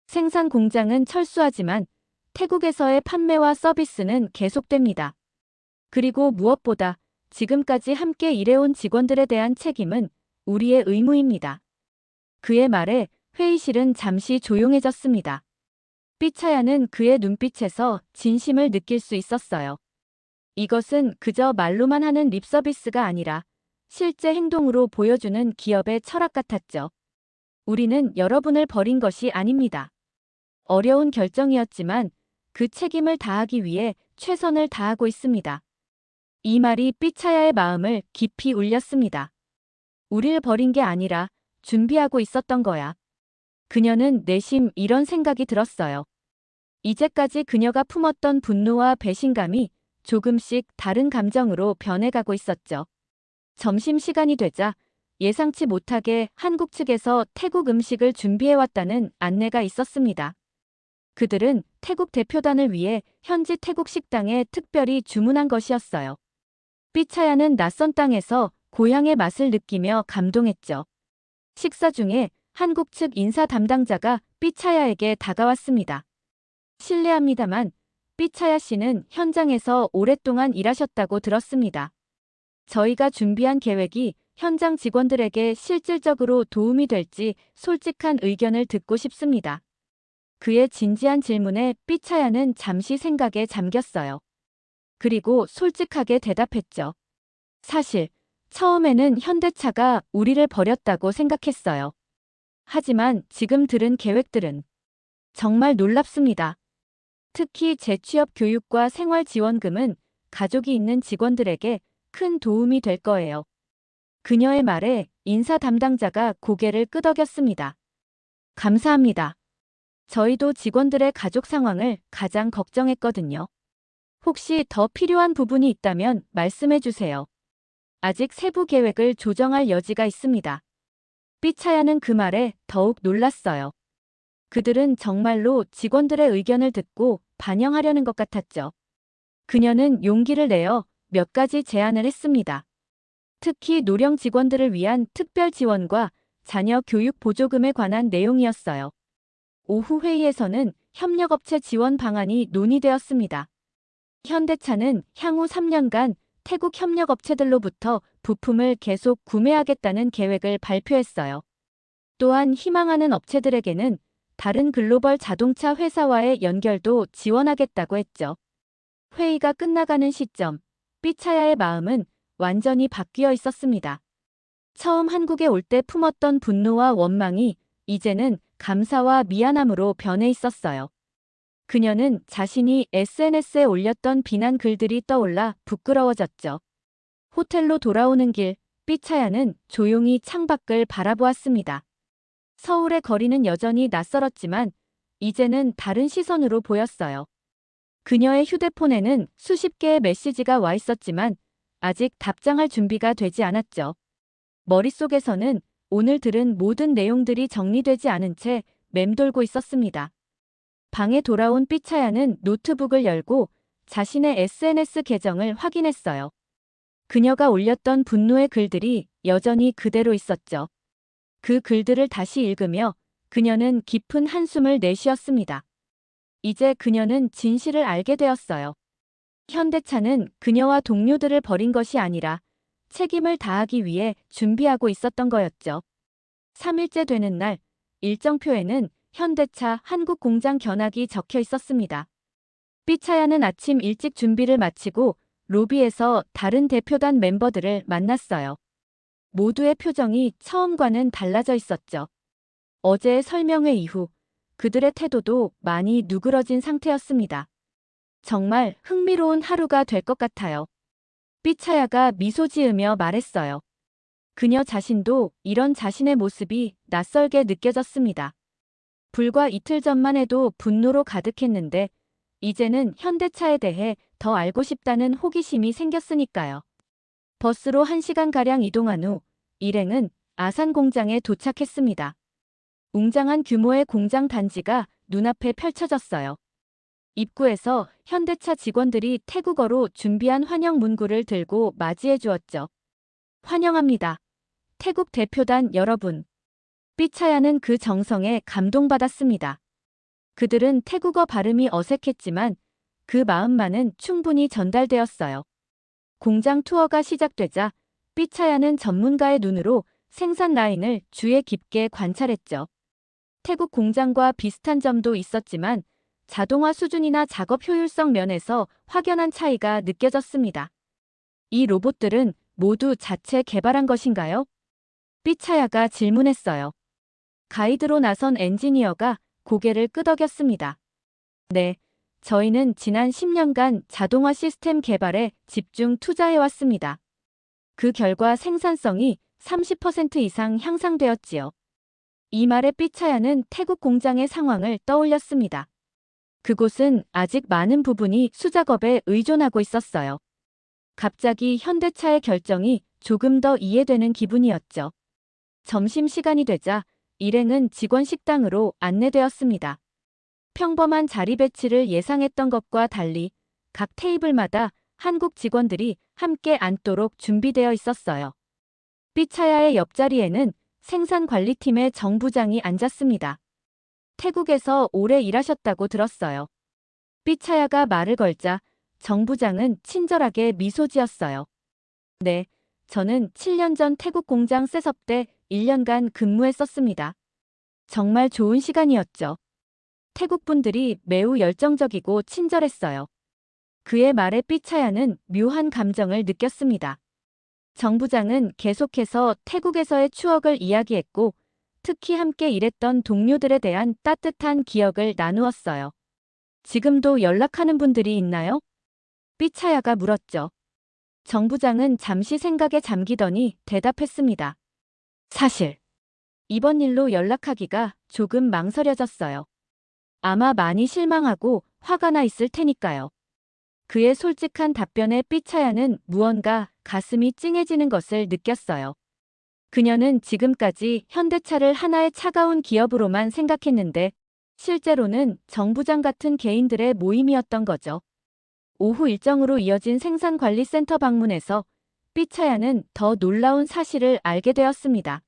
생산 공장은 철수하지만 태국에서의 판매와 서비스는 계속됩니다. 그리고 무엇보다 지금까지 함께 일해온 직원들에 대한 책임은 우리의 의무입니다. 그의 말에 회의실은 잠시 조용해졌습니다. 삐차야는 그의 눈빛에서 진심을 느낄 수 있었어요. 이것은 그저 말로만 하는 립서비스가 아니라 실제 행동으로 보여주는 기업의 철학 같았죠. 우리는 여러분을 버린 것이 아닙니다. 어려운 결정이었지만 그 책임을 다하기 위해 최선을 다하고 있습니다. 이 말이 삐차야의 마음을 깊이 울렸습니다. 우릴 버린 게 아니라 준비하고 있었던 거야. 그녀는 내심 이런 생각이 들었어요. 이제까지 그녀가 품었던 분노와 배신감이 조금씩 다른 감정으로 변해가고 있었죠. 점심시간이 되자 예상치 못하게 한국 측에서 태국 음식을 준비해왔다는 안내가 있었습니다. 그들은 태국 대표단을 위해 현지 태국 식당에 특별히 주문한 것이었어요. 삐차야는 낯선 땅에서 고향의 맛을 느끼며 감동했죠. 식사 중에 한국 측 인사 담당자가 삐차야에게 다가왔습니다. 실례합니다만 삐차야 씨는 현장에서 오랫동안 일하셨다고 들었습니다. 저희가 준비한 계획이 현장 직원들에게 실질적으로 도움이 될지 솔직한 의견을 듣고 싶습니다. 그의 진지한 질문에 삐차야는 잠시 생각에 잠겼어요. 그리고 솔직하게 대답했죠. 사실 처음에는 현대차가 우리를 버렸다고 생각했어요. 하지만 지금 들은 계획들은 정말 놀랍습니다. 특히 재취업 교육과 생활지원금은 가족이 있는 직원들에게 큰 도움이 될 거예요. 그녀의 말에 인사 담당자가 고개를 끄덕였습니다. 감사합니다. 저희도 직원들의 가족 상황을 가장 걱정했거든요. 혹시 더 필요한 부분이 있다면 말씀해 주세요. 아직 세부 계획을 조정할 여지가 있습니다. 삐차야는 그 말에 더욱 놀랐어요. 그들은 정말로 직원들의 의견을 듣고 반영하려는 것 같았죠. 그녀는 용기를 내어 몇 가지 제안을 했습니다. 특히 노령 직원들을 위한 특별 지원과 자녀 교육 보조금에 관한 내용이었어요. 오후 회의에서는 협력업체 지원 방안이 논의되었습니다. 현대차는 향후 3년간 태국 협력업체들로부터 부품을 계속 구매하겠다는 계획을 발표했어요. 또한 희망하는 업체들에게는 다른 글로벌 자동차 회사와의 연결도 지원하겠다고 했죠. 회의가 끝나가는 시점, 삐차야의 마음은 완전히 바뀌어 있었습니다. 처음 한국에 올 때 품었던 분노와 원망이 이제는 감사와 미안함으로 변해 있었어요. 그녀는 자신이 SNS에 올렸던 비난 글들이 떠올라 부끄러워졌죠. 호텔로 돌아오는 길, 삐차야는 조용히 창밖을 바라보았습니다. 서울의 거리는 여전히 낯설었지만 이제는 다른 시선으로 보였어요. 그녀의 휴대폰에는 수십 개의 메시지가 와 있었지만 아직 답장할 준비가 되지 않았죠. 머릿속에서는 오늘 들은 모든 내용들이 정리되지 않은 채 맴돌고 있었습니다. 방에 돌아온 삐차야는 노트북을 열고 자신의 SNS 계정을 확인했어요. 그녀가 올렸던 분노의 글들이 여전히 그대로 있었죠. 그 글들을 다시 읽으며 그녀는 깊은 한숨을 내쉬었습니다. 이제 그녀는 진실을 알게 되었어요. 현대차는 그녀와 동료들을 버린 것이 아니라 책임을 다하기 위해 준비하고 있었던 거였죠. 3일째 되는 날, 일정표에는 현대차 한국 공장 견학이 적혀 있었습니다. 삐차야는 아침 일찍 준비를 마치고 로비에서 다른 대표단 멤버들을 만났어요. 모두의 표정이 처음과는 달라져 있었죠. 어제의 설명회 이후 그들의 태도도 많이 누그러진 상태였습니다. 정말 흥미로운 하루가 될 것 같아요. 삐차야가 미소 지으며 말했어요. 그녀 자신도 이런 자신의 모습이 낯설게 느껴졌습니다. 불과 이틀 전만 해도 분노로 가득했는데 이제는 현대차에 대해 더 알고 싶다는 호기심이 생겼으니까요. 버스로 1시간가량 이동한 후 일행은 아산 공장에 도착했습니다. 웅장한 규모의 공장 단지가 눈앞에 펼쳐졌어요. 입구에서 현대차 직원들이 태국어로 준비한 환영 문구를 들고 맞이해 주었죠. 환영합니다. 태국 대표단 여러분. 삐차야는 그 정성에 감동받았습니다. 그들은 태국어 발음이 어색했지만 그 마음만은 충분히 전달되었어요. 공장 투어가 시작되자 삐차야는 전문가의 눈으로 생산 라인을 주의 깊게 관찰했죠. 태국 공장과 비슷한 점도 있었지만 자동화 수준이나 작업 효율성 면에서 확연한 차이가 느껴졌습니다. 이 로봇들은 모두 자체 개발한 것인가요? 삐차야가 질문했어요. 가이드로 나선 엔지니어가 고개를 끄덕였습니다. 네, 저희는 지난 10년간 자동화 시스템 개발에 집중 투자해왔습니다. 그 결과 생산성이 30% 이상 향상되었지요. 이 말에 삐차야는 태국 공장의 상황을 떠올렸습니다. 그곳은 아직 많은 부분이 수작업에 의존하고 있었어요. 갑자기 현대차의 결정이 조금 더 이해되는 기분이었죠. 점심시간이 되자 일행은 직원 식당으로 안내되었습니다. 평범한 자리 배치를 예상했던 것과 달리 각 테이블마다 한국 직원들이 함께 앉도록 준비되어 있었어요. 삐차야의 옆자리에는 생산관리팀의 정 부장이 앉았습니다. 태국에서 오래 일하셨다고 들었어요. 삐차야가 말을 걸자 정 부장은 친절하게 미소 지었어요. 네, 저는 7년 전 태국 공장 셋업 때 1년간 근무했었습니다. 정말 좋은 시간이었죠. 태국 분들이 매우 열정적이고 친절했어요. 그의 말에 삐차야는 묘한 감정을 느꼈습니다. 정 부장은 계속해서 태국에서의 추억을 이야기했고 특히 함께 일했던 동료들에 대한 따뜻한 기억을 나누었어요. 지금도 연락하는 분들이 있나요? 삐차야가 물었죠. 정 부장은 잠시 생각에 잠기더니 대답했습니다. 사실 이번 일로 연락하기가 조금 망설여졌어요. 아마 많이 실망하고 화가 나 있을 테니까요. 그의 솔직한 답변에 삐차야는 무언가 가슴이 찡해지는 것을 느꼈어요. 그녀는 지금까지 현대차를 하나의 차가운 기업으로만 생각했는데 실제로는 정부장 같은 개인들의 모임이었던 거죠. 오후 일정으로 이어진 생산관리센터 방문에서 삐차야는 더 놀라운 사실을 알게 되었습니다.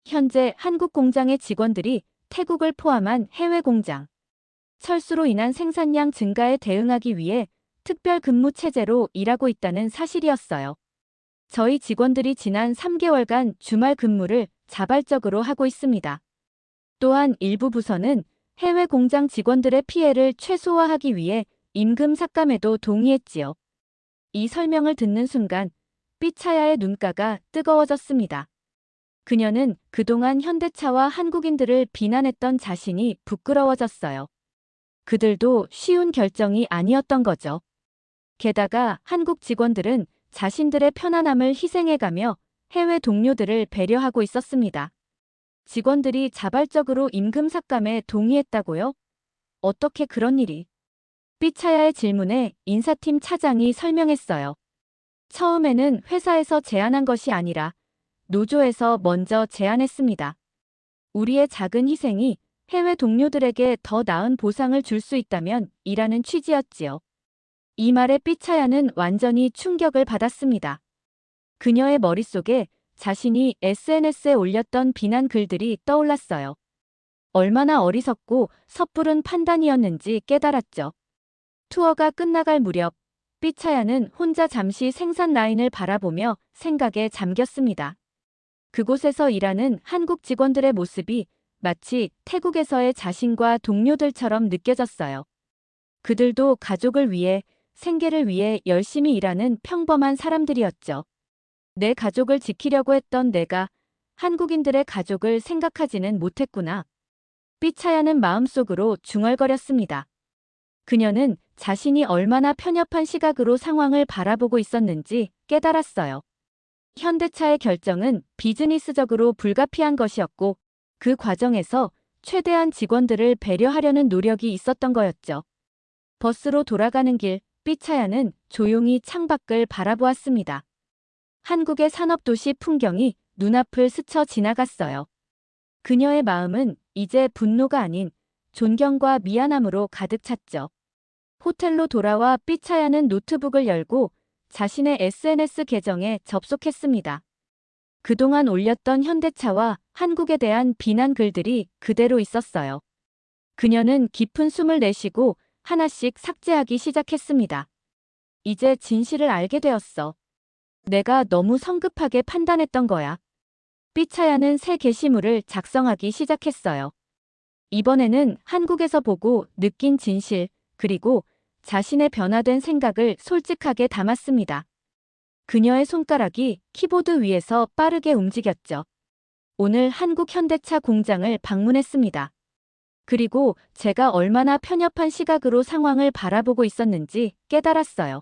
현재 한국 공장의 직원들이 태국을 포함한 해외 공장, 철수로 인한 생산량 증가에 대응하기 위해 특별 근무 체제로 일하고 있다는 사실이었어요. 저희 직원들이 지난 3개월간 주말 근무를 자발적으로 하고 있습니다. 또한 일부 부서는 해외 공장 직원들의 피해를 최소화하기 위해 임금 삭감에도 동의했지요. 이 설명을 듣는 순간 삐차야의 눈가가 뜨거워졌습니다. 그녀는 그동안 현대차와 한국인들을 비난했던 자신이 부끄러워졌어요. 그들도 쉬운 결정이 아니었던 거죠. 게다가 한국 직원들은 자신들의 편안함을 희생해가며 해외 동료들을 배려하고 있었습니다. 직원들이 자발적으로 임금 삭감에 동의했다고요? 어떻게 그런 일이? 삐차야의 질문에 인사팀 차장이 설명했어요. 처음에는 회사에서 제안한 것이 아니라 노조에서 먼저 제안했습니다. 우리의 작은 희생이 해외 동료들에게 더 나은 보상을 줄 수 있다면 이라는 취지였지요. 이 말에 삐차야는 완전히 충격을 받았습니다. 그녀의 머릿속에 자신이 SNS에 올렸던 비난 글들이 떠올랐어요. 얼마나 어리석고 섣부른 판단이었는지 깨달았죠. 투어가 끝나갈 무렵 삐차야는 혼자 잠시 생산 라인을 바라보며 생각에 잠겼습니다. 그곳에서 일하는 한국 직원들의 모습이 마치 태국에서의 자신과 동료들처럼 느껴졌어요. 그들도 가족을 위해, 생계를 위해 열심히 일하는 평범한 사람들이었죠. 내 가족을 지키려고 했던 내가 한국인들의 가족을 생각하지는 못했구나. 삐차야는 마음속으로 중얼거렸습니다. 그녀는 자신이 얼마나 편협한 시각으로 상황을 바라보고 있었는지 깨달았어요. 현대차의 결정은 비즈니스적으로 불가피한 것이었고 그 과정에서 최대한 직원들을 배려하려는 노력이 있었던 거였죠. 버스로 돌아가는 길, 삐차야는 조용히 창밖을 바라보았습니다. 한국의 산업도시 풍경이 눈앞을 스쳐 지나갔어요. 그녀의 마음은 이제 분노가 아닌 존경과 미안함으로 가득 찼죠. 호텔로 돌아와 삐차야는 노트북을 열고 자신의 SNS 계정에 접속했습니다. 그동안 올렸던 현대차와 한국에 대한 비난 글들이 그대로 있었어요. 그녀는 깊은 숨을 내쉬고 하나씩 삭제하기 시작했습니다. 이제 진실을 알게 되었어. 내가 너무 성급하게 판단했던 거야. 삐차야는 새 게시물을 작성하기 시작했어요. 이번에는 한국에서 보고 느낀 진실, 그리고 자신의 변화된 생각을 솔직하게 담았습니다. 그녀의 손가락이 키보드 위에서 빠르게 움직였죠. 오늘 한국 현대차 공장을 방문했습니다. 그리고 제가 얼마나 편협한 시각으로 상황을 바라보고 있었는지 깨달았어요.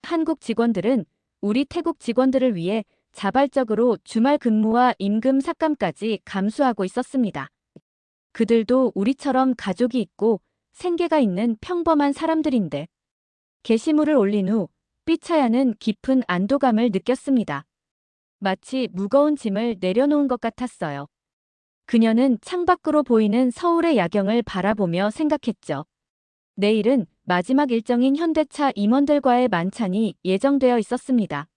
한국 직원들은 우리 태국 직원들을 위해 자발적으로 주말 근무와 임금 삭감까지 감수하고 있었습니다. 그들도 우리처럼 가족이 있고 생계가 있는 평범한 사람들인데. 게시물을 올린 후 삐차야는 깊은 안도감을 느꼈습니다. 마치 무거운 짐을 내려놓은 것 같았어요. 그녀는 창밖으로 보이는 서울의 야경을 바라보며 생각했죠. 내일은 마지막 일정인 현대차 임원들과의 만찬이 예정되어 있었습니다.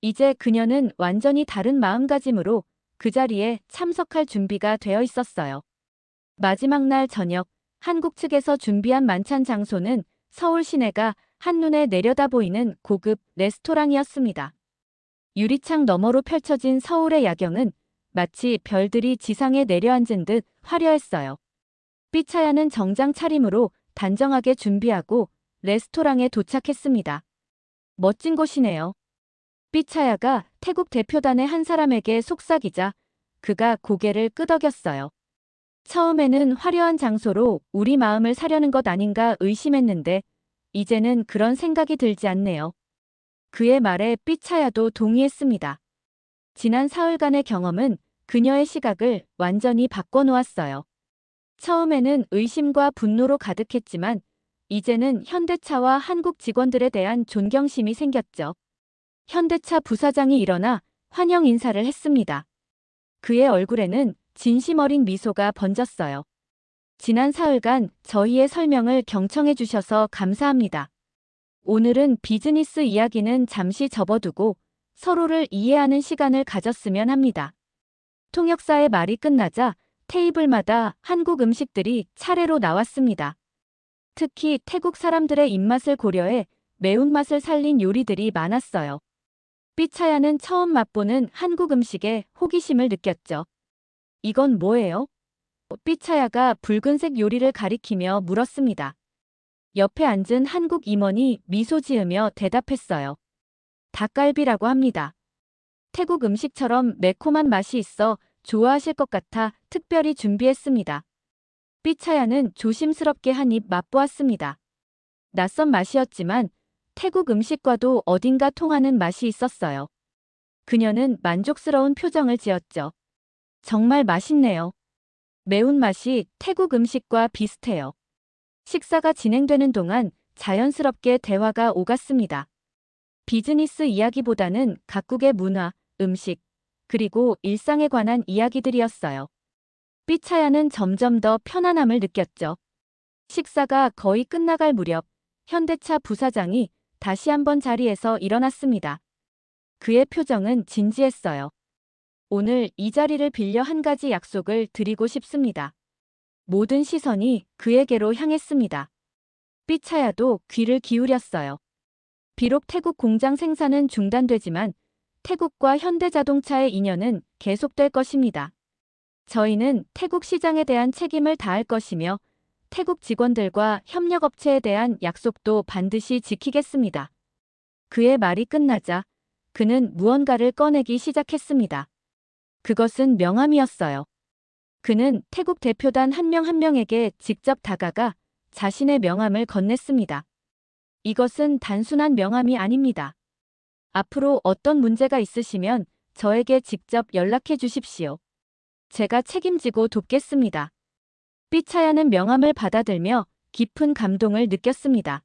이제 그녀는 완전히 다른 마음가짐으로 그 자리에 참석할 준비가 되어 있었어요. 마지막 날 저녁, 한국 측에서 준비한 만찬 장소는 서울 시내가 한눈에 내려다 보이는 고급 레스토랑이었습니다. 유리창 너머로 펼쳐진 서울의 야경은 마치 별들이 지상에 내려앉은 듯 화려했어요. 삐차야는 정장 차림으로 단정하게 준비하고 레스토랑에 도착했습니다. 멋진 곳이네요. 삐차야가 태국 대표단의 한 사람에게 속삭이자 그가 고개를 끄덕였어요. 처음에는 화려한 장소로 우리 마음을 사려는 것 아닌가 의심했는데 이제는 그런 생각이 들지 않네요. 그의 말에 삐차야도 동의했습니다. 지난 사흘간의 경험은 그녀의 시각을 완전히 바꿔놓았어요. 처음에는 의심과 분노로 가득했지만 이제는 현대차와 한국 직원들에 대한 존경심이 생겼죠. 현대차 부사장이 일어나 환영 인사를 했습니다. 그의 얼굴에는 진심 어린 미소가 번졌어요. 지난 사흘간 저희의 설명을 경청해 주셔서 감사합니다. 오늘은 비즈니스 이야기는 잠시 접어두고 서로를 이해하는 시간을 가졌으면 합니다. 통역사의 말이 끝나자 테이블마다 한국 음식들이 차례로 나왔습니다. 특히 태국 사람들의 입맛을 고려해 매운맛을 살린 요리들이 많았어요. 삐차야는 처음 맛보는 한국 음식에 호기심을 느꼈죠. 이건 뭐예요? 삐차야가 붉은색 요리를 가리키며 물었습니다. 옆에 앉은 한국 임원이 미소 지으며 대답했어요. 닭갈비라고 합니다. 태국 음식처럼 매콤한 맛이 있어 좋아하실 것 같아 특별히 준비했습니다. 삐차야는 조심스럽게 한 입 맛보았습니다. 낯선 맛이었지만 태국 음식과도 어딘가 통하는 맛이 있었어요. 그녀는 만족스러운 표정을 지었죠. 정말 맛있네요. 매운맛이 태국 음식과 비슷해요. 식사가 진행되는 동안 자연스럽게 대화가 오갔습니다. 비즈니스 이야기보다는 각국의 문화, 음식, 그리고 일상에 관한 이야기들이었어요. 삐차야는 점점 더 편안함을 느꼈죠. 식사가 거의 끝나갈 무렵 현대차 부사장이 다시 한번 자리에서 일어났습니다. 그의 표정은 진지했어요. 오늘 이 자리를 빌려 한 가지 약속을 드리고 싶습니다. 모든 시선이 그에게로 향했습니다. 삐차야도 귀를 기울였어요. 비록 태국 공장 생산은 중단되지만 태국과 현대자동차의 인연은 계속될 것입니다. 저희는 태국 시장에 대한 책임을 다할 것이며 태국 직원들과 협력업체에 대한 약속도 반드시 지키겠습니다. 그의 말이 끝나자 그는 무언가를 꺼내기 시작했습니다. 그것은 명함이었어요. 그는 태국 대표단 한 명 한 명에게 직접 다가가 자신의 명함을 건넸습니다. 이것은 단순한 명함이 아닙니다. 앞으로 어떤 문제가 있으시면 저에게 직접 연락해 주십시오. 제가 책임지고 돕겠습니다. 삐차야는 명함을 받아들며 깊은 감동을 느꼈습니다.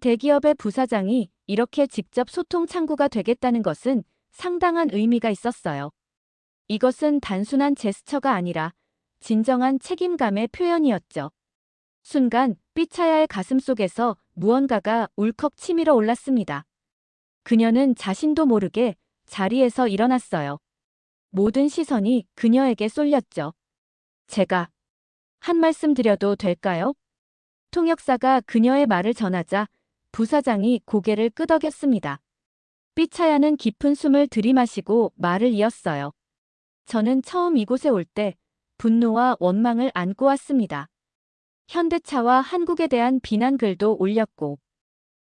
대기업의 부사장이 이렇게 직접 소통 창구가 되겠다는 것은 상당한 의미가 있었어요. 이것은 단순한 제스처가 아니라 진정한 책임감의 표현이었죠. 순간 삐차야의 가슴속에서 무언가가 울컥 치밀어 올랐습니다. 그녀는 자신도 모르게 자리에서 일어났어요. 모든 시선이 그녀에게 쏠렸죠. 제가 한 말씀 드려도 될까요? 통역사가 그녀의 말을 전하자 부사장이 고개를 끄덕였습니다. 삐차야는 깊은 숨을 들이마시고 말을 이었어요. 저는 처음 이곳에 올 때 분노와 원망을 안고 왔습니다. 현대차와 한국에 대한 비난글도 올렸고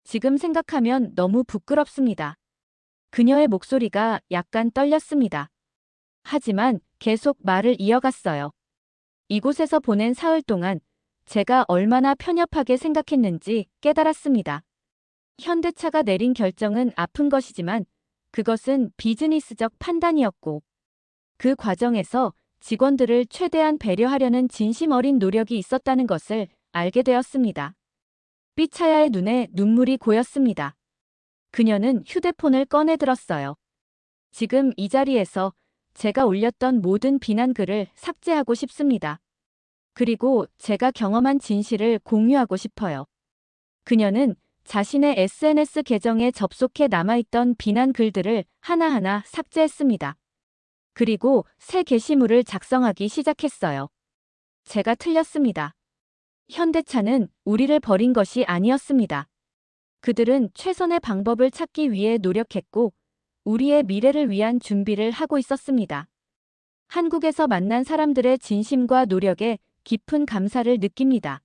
지금 생각하면 너무 부끄럽습니다. 그녀의 목소리가 약간 떨렸습니다. 하지만 계속 말을 이어갔어요. 이곳에서 보낸 사흘 동안 제가 얼마나 편협하게 생각했는지 깨달았습니다. 현대차가 내린 결정은 아픈 것이지만 그것은 비즈니스적 판단이었고 그 과정에서 직원들을 최대한 배려하려는 진심 어린 노력이 있었다는 것을 알게 되었습니다. 삐차야의 눈에 눈물이 고였습니다. 그녀는 휴대폰을 꺼내 들었어요. 지금 이 자리에서 제가 올렸던 모든 비난글을 삭제하고 싶습니다. 그리고 제가 경험한 진실을 공유하고 싶어요. 그녀는 자신의 SNS 계정에 접속해 남아있던 비난글들을 하나하나 삭제했습니다. 그리고 새 게시물을 작성하기 시작했어요. 제가 틀렸습니다. 현대차는 우리를 버린 것이 아니었습니다. 그들은 최선의 방법을 찾기 위해 노력했고 우리의 미래를 위한 준비를 하고 있었습니다. 한국에서 만난 사람들의 진심과 노력에 깊은 감사를 느낍니다.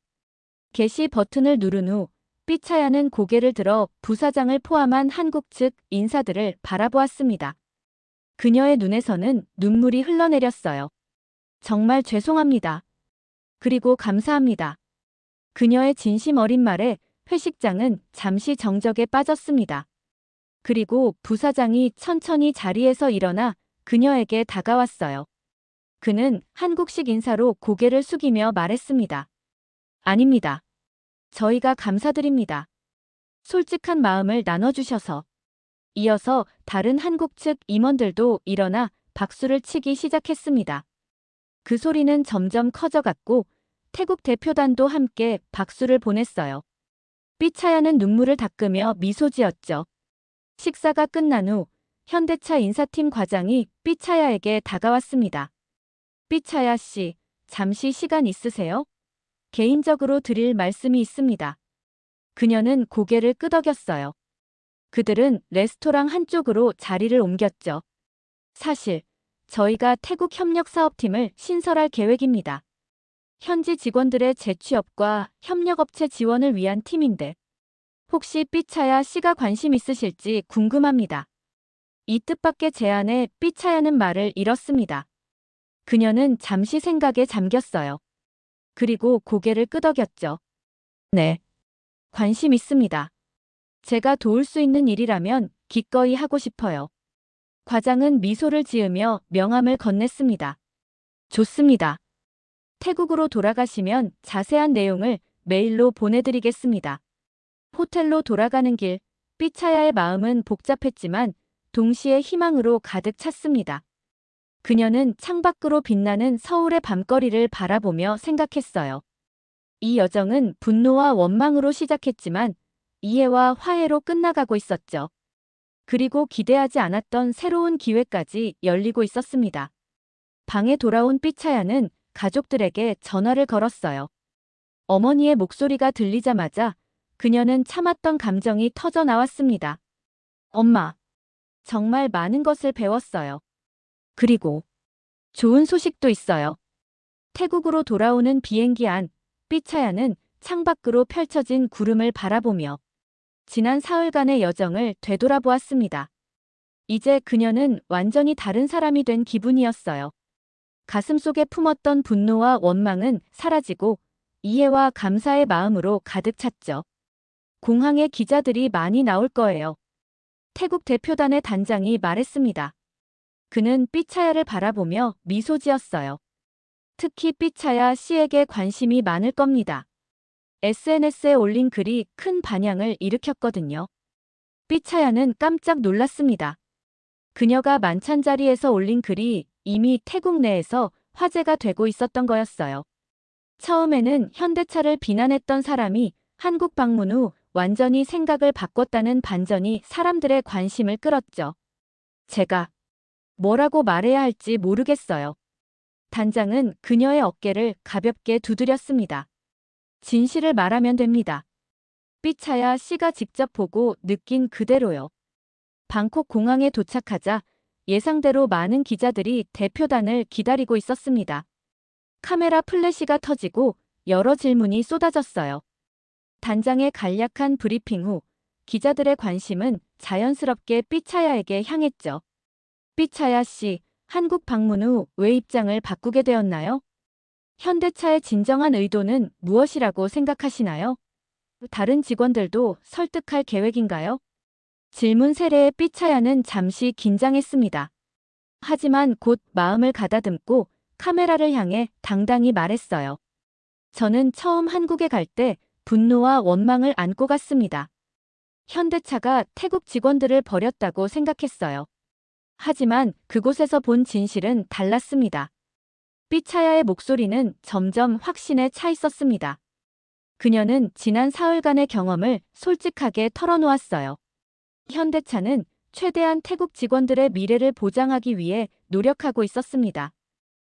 게시 버튼을 누른 후 삐차야는 고개를 들어 부사장을 포함한 한국 측 인사들을 바라보았습니다. 그녀의 눈에서는 눈물이 흘러내렸어요. 정말 죄송합니다. 그리고 감사합니다. 그녀의 진심 어린 말에 회식장은 잠시 정적에 빠졌습니다. 그리고 부사장이 천천히 자리에서 일어나 그녀에게 다가왔어요. 그는 한국식 인사로 고개를 숙이며 말했습니다. 아닙니다. 저희가 감사드립니다. 솔직한 마음을 나눠주셔서. 이어서 다른 한국 측 임원들도 일어나 박수를 치기 시작했습니다. 그 소리는 점점 커져갔고 태국 대표단도 함께 박수를 보냈어요. 삐차야는 눈물을 닦으며 미소 지었죠. 식사가 끝난 후 현대차 인사팀 과장이 삐차야에게 다가왔습니다. 삐차야 씨, 잠시 시간 있으세요? 개인적으로 드릴 말씀이 있습니다. 그녀는 고개를 끄덕였어요. 그들은 레스토랑 한쪽으로 자리를 옮겼죠. 사실 저희가 태국 협력사업팀을 신설할 계획입니다. 현지 직원들의 재취업과 협력업체 지원을 위한 팀인데 혹시 삐차야 씨가 관심 있으실지 궁금합니다. 이 뜻밖의 제안에 삐차야는 말을 잃었습니다. 그녀는 잠시 생각에 잠겼어요. 그리고 고개를 끄덕였죠. 네. 관심 있습니다. 제가 도울 수 있는 일이라면 기꺼이 하고 싶어요. 과장은 미소를 지으며 명함을 건넸습니다. 좋습니다. 태국으로 돌아가시면 자세한 내용을 메일로 보내드리겠습니다. 호텔로 돌아가는 길, 삐차야의 마음은 복잡했지만 동시에 희망으로 가득 찼습니다. 그녀는 창밖으로 빛나는 서울의 밤거리를 바라보며 생각했어요. 이 여정은 분노와 원망으로 시작했지만 이해와 화해로 끝나가고 있었죠. 그리고 기대하지 않았던 새로운 기회까지 열리고 있었습니다. 방에 돌아온 삐차야는 가족들에게 전화를 걸었어요. 어머니의 목소리가 들리자마자 그녀는 참았던 감정이 터져 나왔습니다. 엄마, 정말 많은 것을 배웠어요. 그리고 좋은 소식도 있어요. 태국으로 돌아오는 비행기 안, 삐차야는 창밖으로 펼쳐진 구름을 바라보며 지난 사흘간의 여정을 되돌아보았습니다. 이제 그녀는 완전히 다른 사람이 된 기분이었어요. 가슴속에 품었던 분노와 원망은 사라지고 이해와 감사의 마음으로 가득 찼죠. 공항에 기자들이 많이 나올 거예요. 태국 대표단의 단장이 말했습니다. 그는 삐차야를 바라보며 미소 지었어요. 특히 삐차야 씨에게 관심이 많을 겁니다. SNS에 올린 글이 큰 반향을 일으켰거든요. 삐차야는 깜짝 놀랐습니다. 그녀가 만찬자리에서 올린 글이 이미 태국 내에서 화제가 되고 있었던 거였어요. 처음에는 현대차를 비난했던 사람이 한국 방문 후 완전히 생각을 바꿨다는 반전이 사람들의 관심을 끌었죠. 제가 뭐라고 말해야 할지 모르겠어요. 단장은 그녀의 어깨를 가볍게 두드렸습니다. 진실을 말하면 됩니다. 삐차야 씨가 직접 보고 느낀 그대로요. 방콕 공항에 도착하자 예상대로 많은 기자들이 대표단을 기다리고 있었습니다. 카메라 플래시가 터지고 여러 질문이 쏟아졌어요. 단장의 간략한 브리핑 후 기자들의 관심은 자연스럽게 삐차야에게 향했죠. 삐차야 씨, 한국 방문 후 왜 입장을 바꾸게 되었나요? 현대차의 진정한 의도는 무엇이라고 생각하시나요? 다른 직원들도 설득할 계획인가요? 질문 세례에 삐차야는 잠시 긴장했습니다. 하지만 곧 마음을 가다듬고 카메라를 향해 당당히 말했어요. 저는 처음 한국에 갈 때 분노와 원망을 안고 갔습니다. 현대차가 태국 직원들을 버렸다고 생각했어요. 하지만 그곳에서 본 진실은 달랐습니다. 삐차야의 목소리는 점점 확신에 차 있었습니다. 그녀는 지난 사흘간의 경험을 솔직하게 털어놓았어요. 현대차는 최대한 태국 직원들의 미래를 보장하기 위해 노력하고 있었습니다.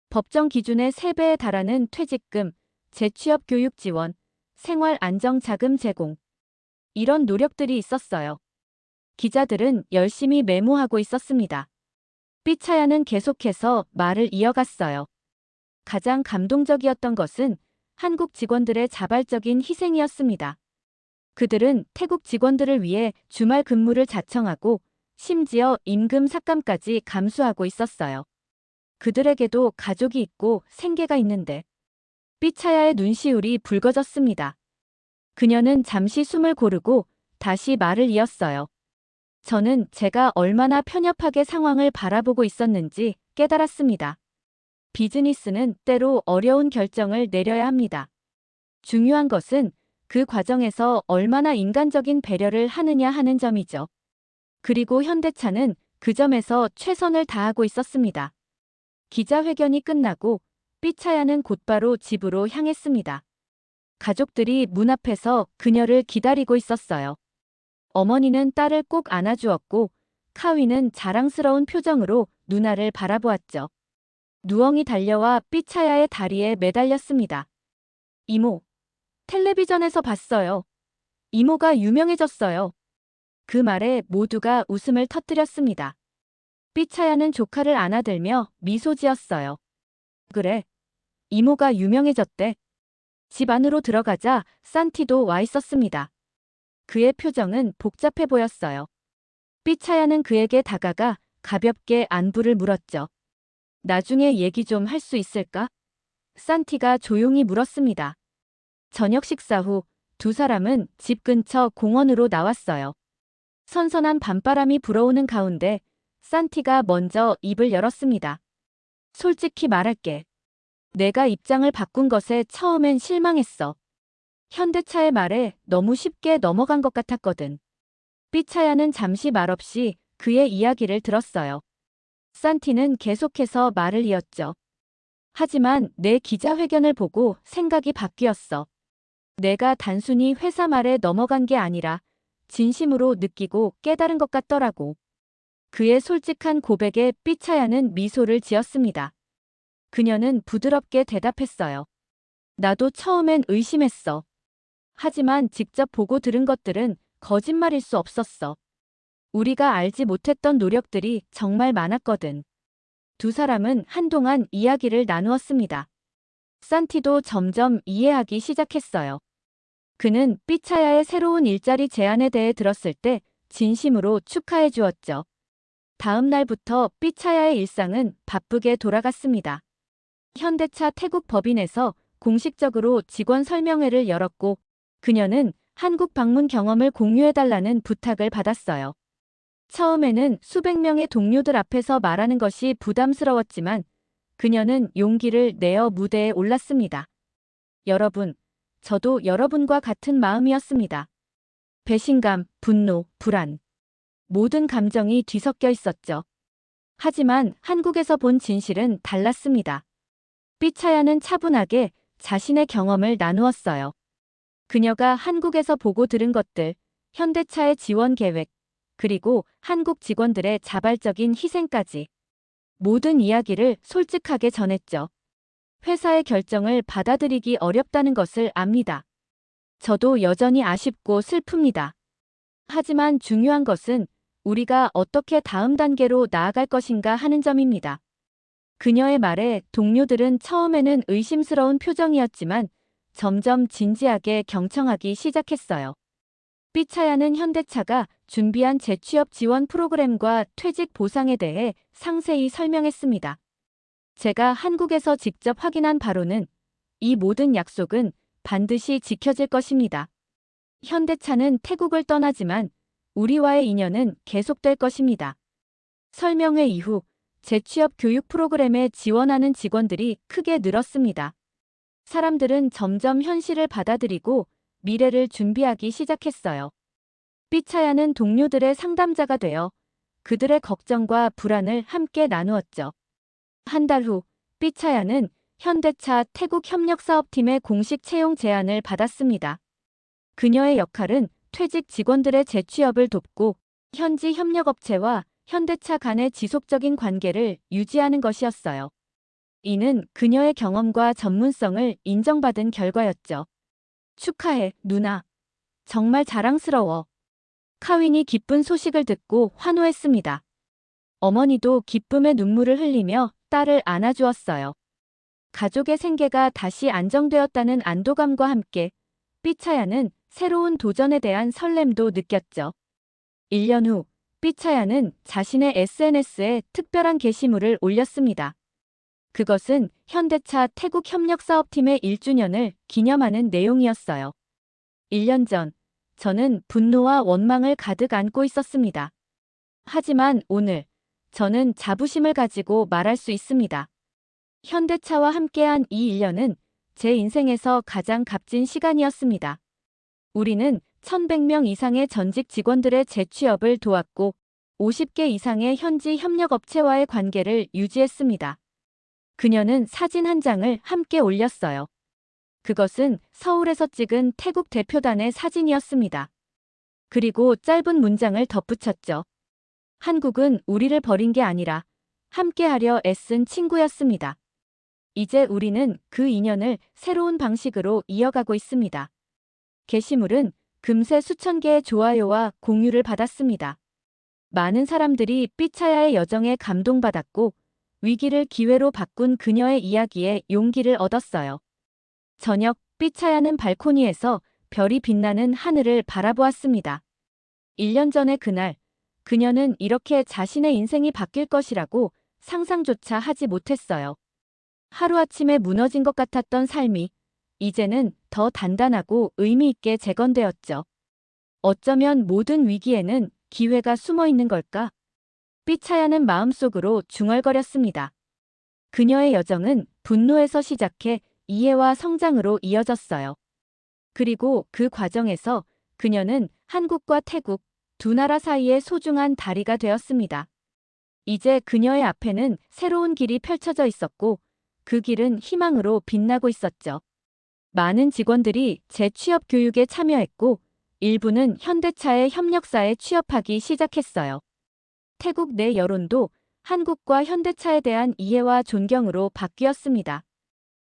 법정 기준의 3배에 달하는 퇴직금, 재취업 교육 지원, 생활 안정 자금 제공. 이런 노력들이 있었어요. 기자들은 열심히 메모하고 있었습니다. 삐차야는 계속해서 말을 이어갔어요. 가장 감동적이었던 것은 한국 직원들의 자발적인 희생이었습니다. 그들은 태국 직원들을 위해 주말 근무를 자청하고 심지어 임금 삭감까지 감수하고 있었어요. 그들에게도 가족이 있고 생계가 있는데 삐차야의 눈시울이 붉어졌습니다. 그녀는 잠시 숨을 고르고 다시 말을 이었어요. 저는 제가 얼마나 편협하게 상황을 바라보고 있었는지 깨달았습니다. 비즈니스는 때로 어려운 결정을 내려야 합니다. 중요한 것은 그 과정에서 얼마나 인간적인 배려를 하느냐 하는 점이죠. 그리고 현대차는 그 점에서 최선을 다하고 있었습니다. 기자회견이 끝나고 삐차야는 곧바로 집으로 향했습니다. 가족들이 문 앞에서 그녀를 기다리고 있었어요. 어머니는 딸을 꼭 안아주었고 카위는 자랑스러운 표정으로 누나를 바라보았죠. 누엉이 달려와 삐차야의 다리에 매달렸습니다. 이모, 텔레비전에서 봤어요. 이모가 유명해졌어요. 그 말에 모두가 웃음을 터뜨렸습니다. 삐차야는 조카를 안아들며 미소 지었어요. 그래, 이모가 유명해졌대. 집 안으로 들어가자 산티도 와 있었습니다. 그의 표정은 복잡해 보였어요. 삐차야는 그에게 다가가 가볍게 안부를 물었죠. 나중에 얘기 좀 할 수 있을까? 산티가 조용히 물었습니다. 저녁 식사 후 두 사람은 집 근처 공원으로 나왔어요. 선선한 밤바람이 불어오는 가운데 산티가 먼저 입을 열었습니다. 솔직히 말할게. 내가 입장을 바꾼 것에 처음엔 실망했어. 현대차의 말에 너무 쉽게 넘어간 것 같았거든. 삐차야는 잠시 말없이 그의 이야기를 들었어요. 산티는 계속해서 말을 이었죠. 하지만 내 기자회견을 보고 생각이 바뀌었어. 내가 단순히 회사 말에 넘어간 게 아니라 진심으로 느끼고 깨달은 것 같더라고. 그의 솔직한 고백에 삐차야는 미소를 지었습니다. 그녀는 부드럽게 대답했어요. 나도 처음엔 의심했어. 하지만 직접 보고 들은 것들은 거짓말일 수 없었어. 우리가 알지 못했던 노력들이 정말 많았거든. 두 사람은 한동안 이야기를 나누었습니다. 산티도 점점 이해하기 시작했어요. 그는 삐차야의 새로운 일자리 제안에 대해 들었을 때 진심으로 축하해 주었죠. 다음 날부터 삐차야의 일상은 바쁘게 돌아갔습니다. 현대차 태국 법인에서 공식적으로 직원 설명회를 열었고 그녀는 한국 방문 경험을 공유해달라는 부탁을 받았어요. 처음에는 수백 명의 동료들 앞에서 말하는 것이 부담스러웠지만 그녀는 용기를 내어 무대에 올랐습니다. 여러분, 저도 여러분과 같은 마음이었습니다. 배신감, 분노, 불안. 모든 감정이 뒤섞여 있었죠. 하지만 한국에서 본 진실은 달랐습니다. 삐차야는 차분하게 자신의 경험을 나누었어요. 그녀가 한국에서 보고 들은 것들, 현대차의 지원 계획, 그리고 한국 직원들의 자발적인 희생까지 모든 이야기를 솔직하게 전했죠. 회사의 결정을 받아들이기 어렵다는 것을 압니다. 저도 여전히 아쉽고 슬픕니다. 하지만 중요한 것은 우리가 어떻게 다음 단계로 나아갈 것인가 하는 점입니다. 그녀의 말에 동료들은 처음에는 의심스러운 표정이었지만 점점 진지하게 경청하기 시작했어요. 삐차야는 현대차가 준비한 재취업 지원 프로그램과 퇴직 보상에 대해 상세히 설명했습니다. 제가 한국에서 직접 확인한 바로는 이 모든 약속은 반드시 지켜질 것입니다. 현대차는 태국을 떠나지만 우리와의 인연은 계속될 것입니다. 설명회 이후 재취업 교육 프로그램에 지원하는 직원들이 크게 늘었습니다. 사람들은 점점 현실을 받아들이고 미래를 준비하기 시작했어요. 삐차야는 동료들의 상담자가 되어 그들의 걱정과 불안을 함께 나누었죠. 한 달 후 삐차야는 현대차 태국 협력사업팀의 공식 채용 제안을 받았습니다. 그녀의 역할은 퇴직 직원들의 재취업을 돕고 현지 협력업체와 현대차 간의 지속적인 관계를 유지하는 것이었어요. 이는 그녀의 경험과 전문성을 인정받은 결과였죠. 축하해, 누나. 정말 자랑스러워. 카윈이 기쁜 소식을 듣고 환호했습니다. 어머니도 기쁨의 눈물을 흘리며 딸을 안아주었어요. 가족의 생계가 다시 안정되었다는 안도감과 함께 삐차야는 새로운 도전에 대한 설렘도 느꼈죠. 1년 후 삐차야는 자신의 SNS에 특별한 게시물을 올렸습니다. 그것은 현대차 태국 협력사업팀의 1주년을 기념하는 내용이었어요. 1년 전, 저는 분노와 원망을 가득 안고 있었습니다. 하지만 오늘, 저는 자부심을 가지고 말할 수 있습니다. 현대차와 함께한 이 1년은 제 인생에서 가장 값진 시간이었습니다. 우리는 1,100명 이상의 전직 직원들의 재취업을 도왔고 50개 이상의 현지 협력업체와의 관계를 유지했습니다. 그녀는 사진 한 장을 함께 올렸어요. 그것은 서울에서 찍은 태국 대표단의 사진이었습니다. 그리고 짧은 문장을 덧붙였죠. 한국은 우리를 버린 게 아니라 함께하려 애쓴 친구였습니다. 이제 우리는 그 인연을 새로운 방식으로 이어가고 있습니다. 게시물은 금세 수천 개의 좋아요와 공유를 받았습니다. 많은 사람들이 삐차야의 여정에 감동받았고 위기를 기회로 바꾼 그녀의 이야기에 용기를 얻었어요. 저녁 삐차야는 발코니에서 별이 빛나는 하늘을 바라보았습니다. 1년 전의 그날, 그녀는 이렇게 자신의 인생이 바뀔 것이라고 상상조차 하지 못했어요. 하루아침에 무너진 것 같았던 삶이 이제는 더 단단하고 의미 있게 재건되었죠. 어쩌면 모든 위기에는 기회가 숨어 있는 걸까? 삐차야는 마음속으로 중얼거렸습니다. 그녀의 여정은 분노에서 시작해 이해와 성장으로 이어졌어요. 그리고 그 과정에서 그녀는 한국과 태국 두 나라 사이의 소중한 다리가 되었습니다. 이제 그녀의 앞에는 새로운 길이 펼쳐져 있었고 그 길은 희망으로 빛나고 있었죠. 많은 직원들이 재취업 교육에 참여했고 일부는 현대차의 협력사에 취업하기 시작했어요. 태국 내 여론도 한국과 현대차에 대한 이해와 존경으로 바뀌었습니다.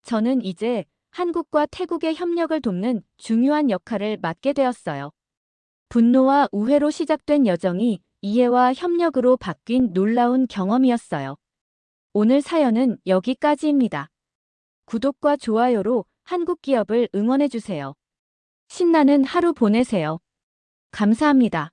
저는 이제 한국과 태국의 협력을 돕는 중요한 역할을 맡게 되었어요. 분노와 우회로 시작된 여정이 이해와 협력으로 바뀐 놀라운 경험이었어요. 오늘 사연은 여기까지입니다. 구독과 좋아요로 한국 기업을 응원해주세요. 신나는 하루 보내세요. 감사합니다.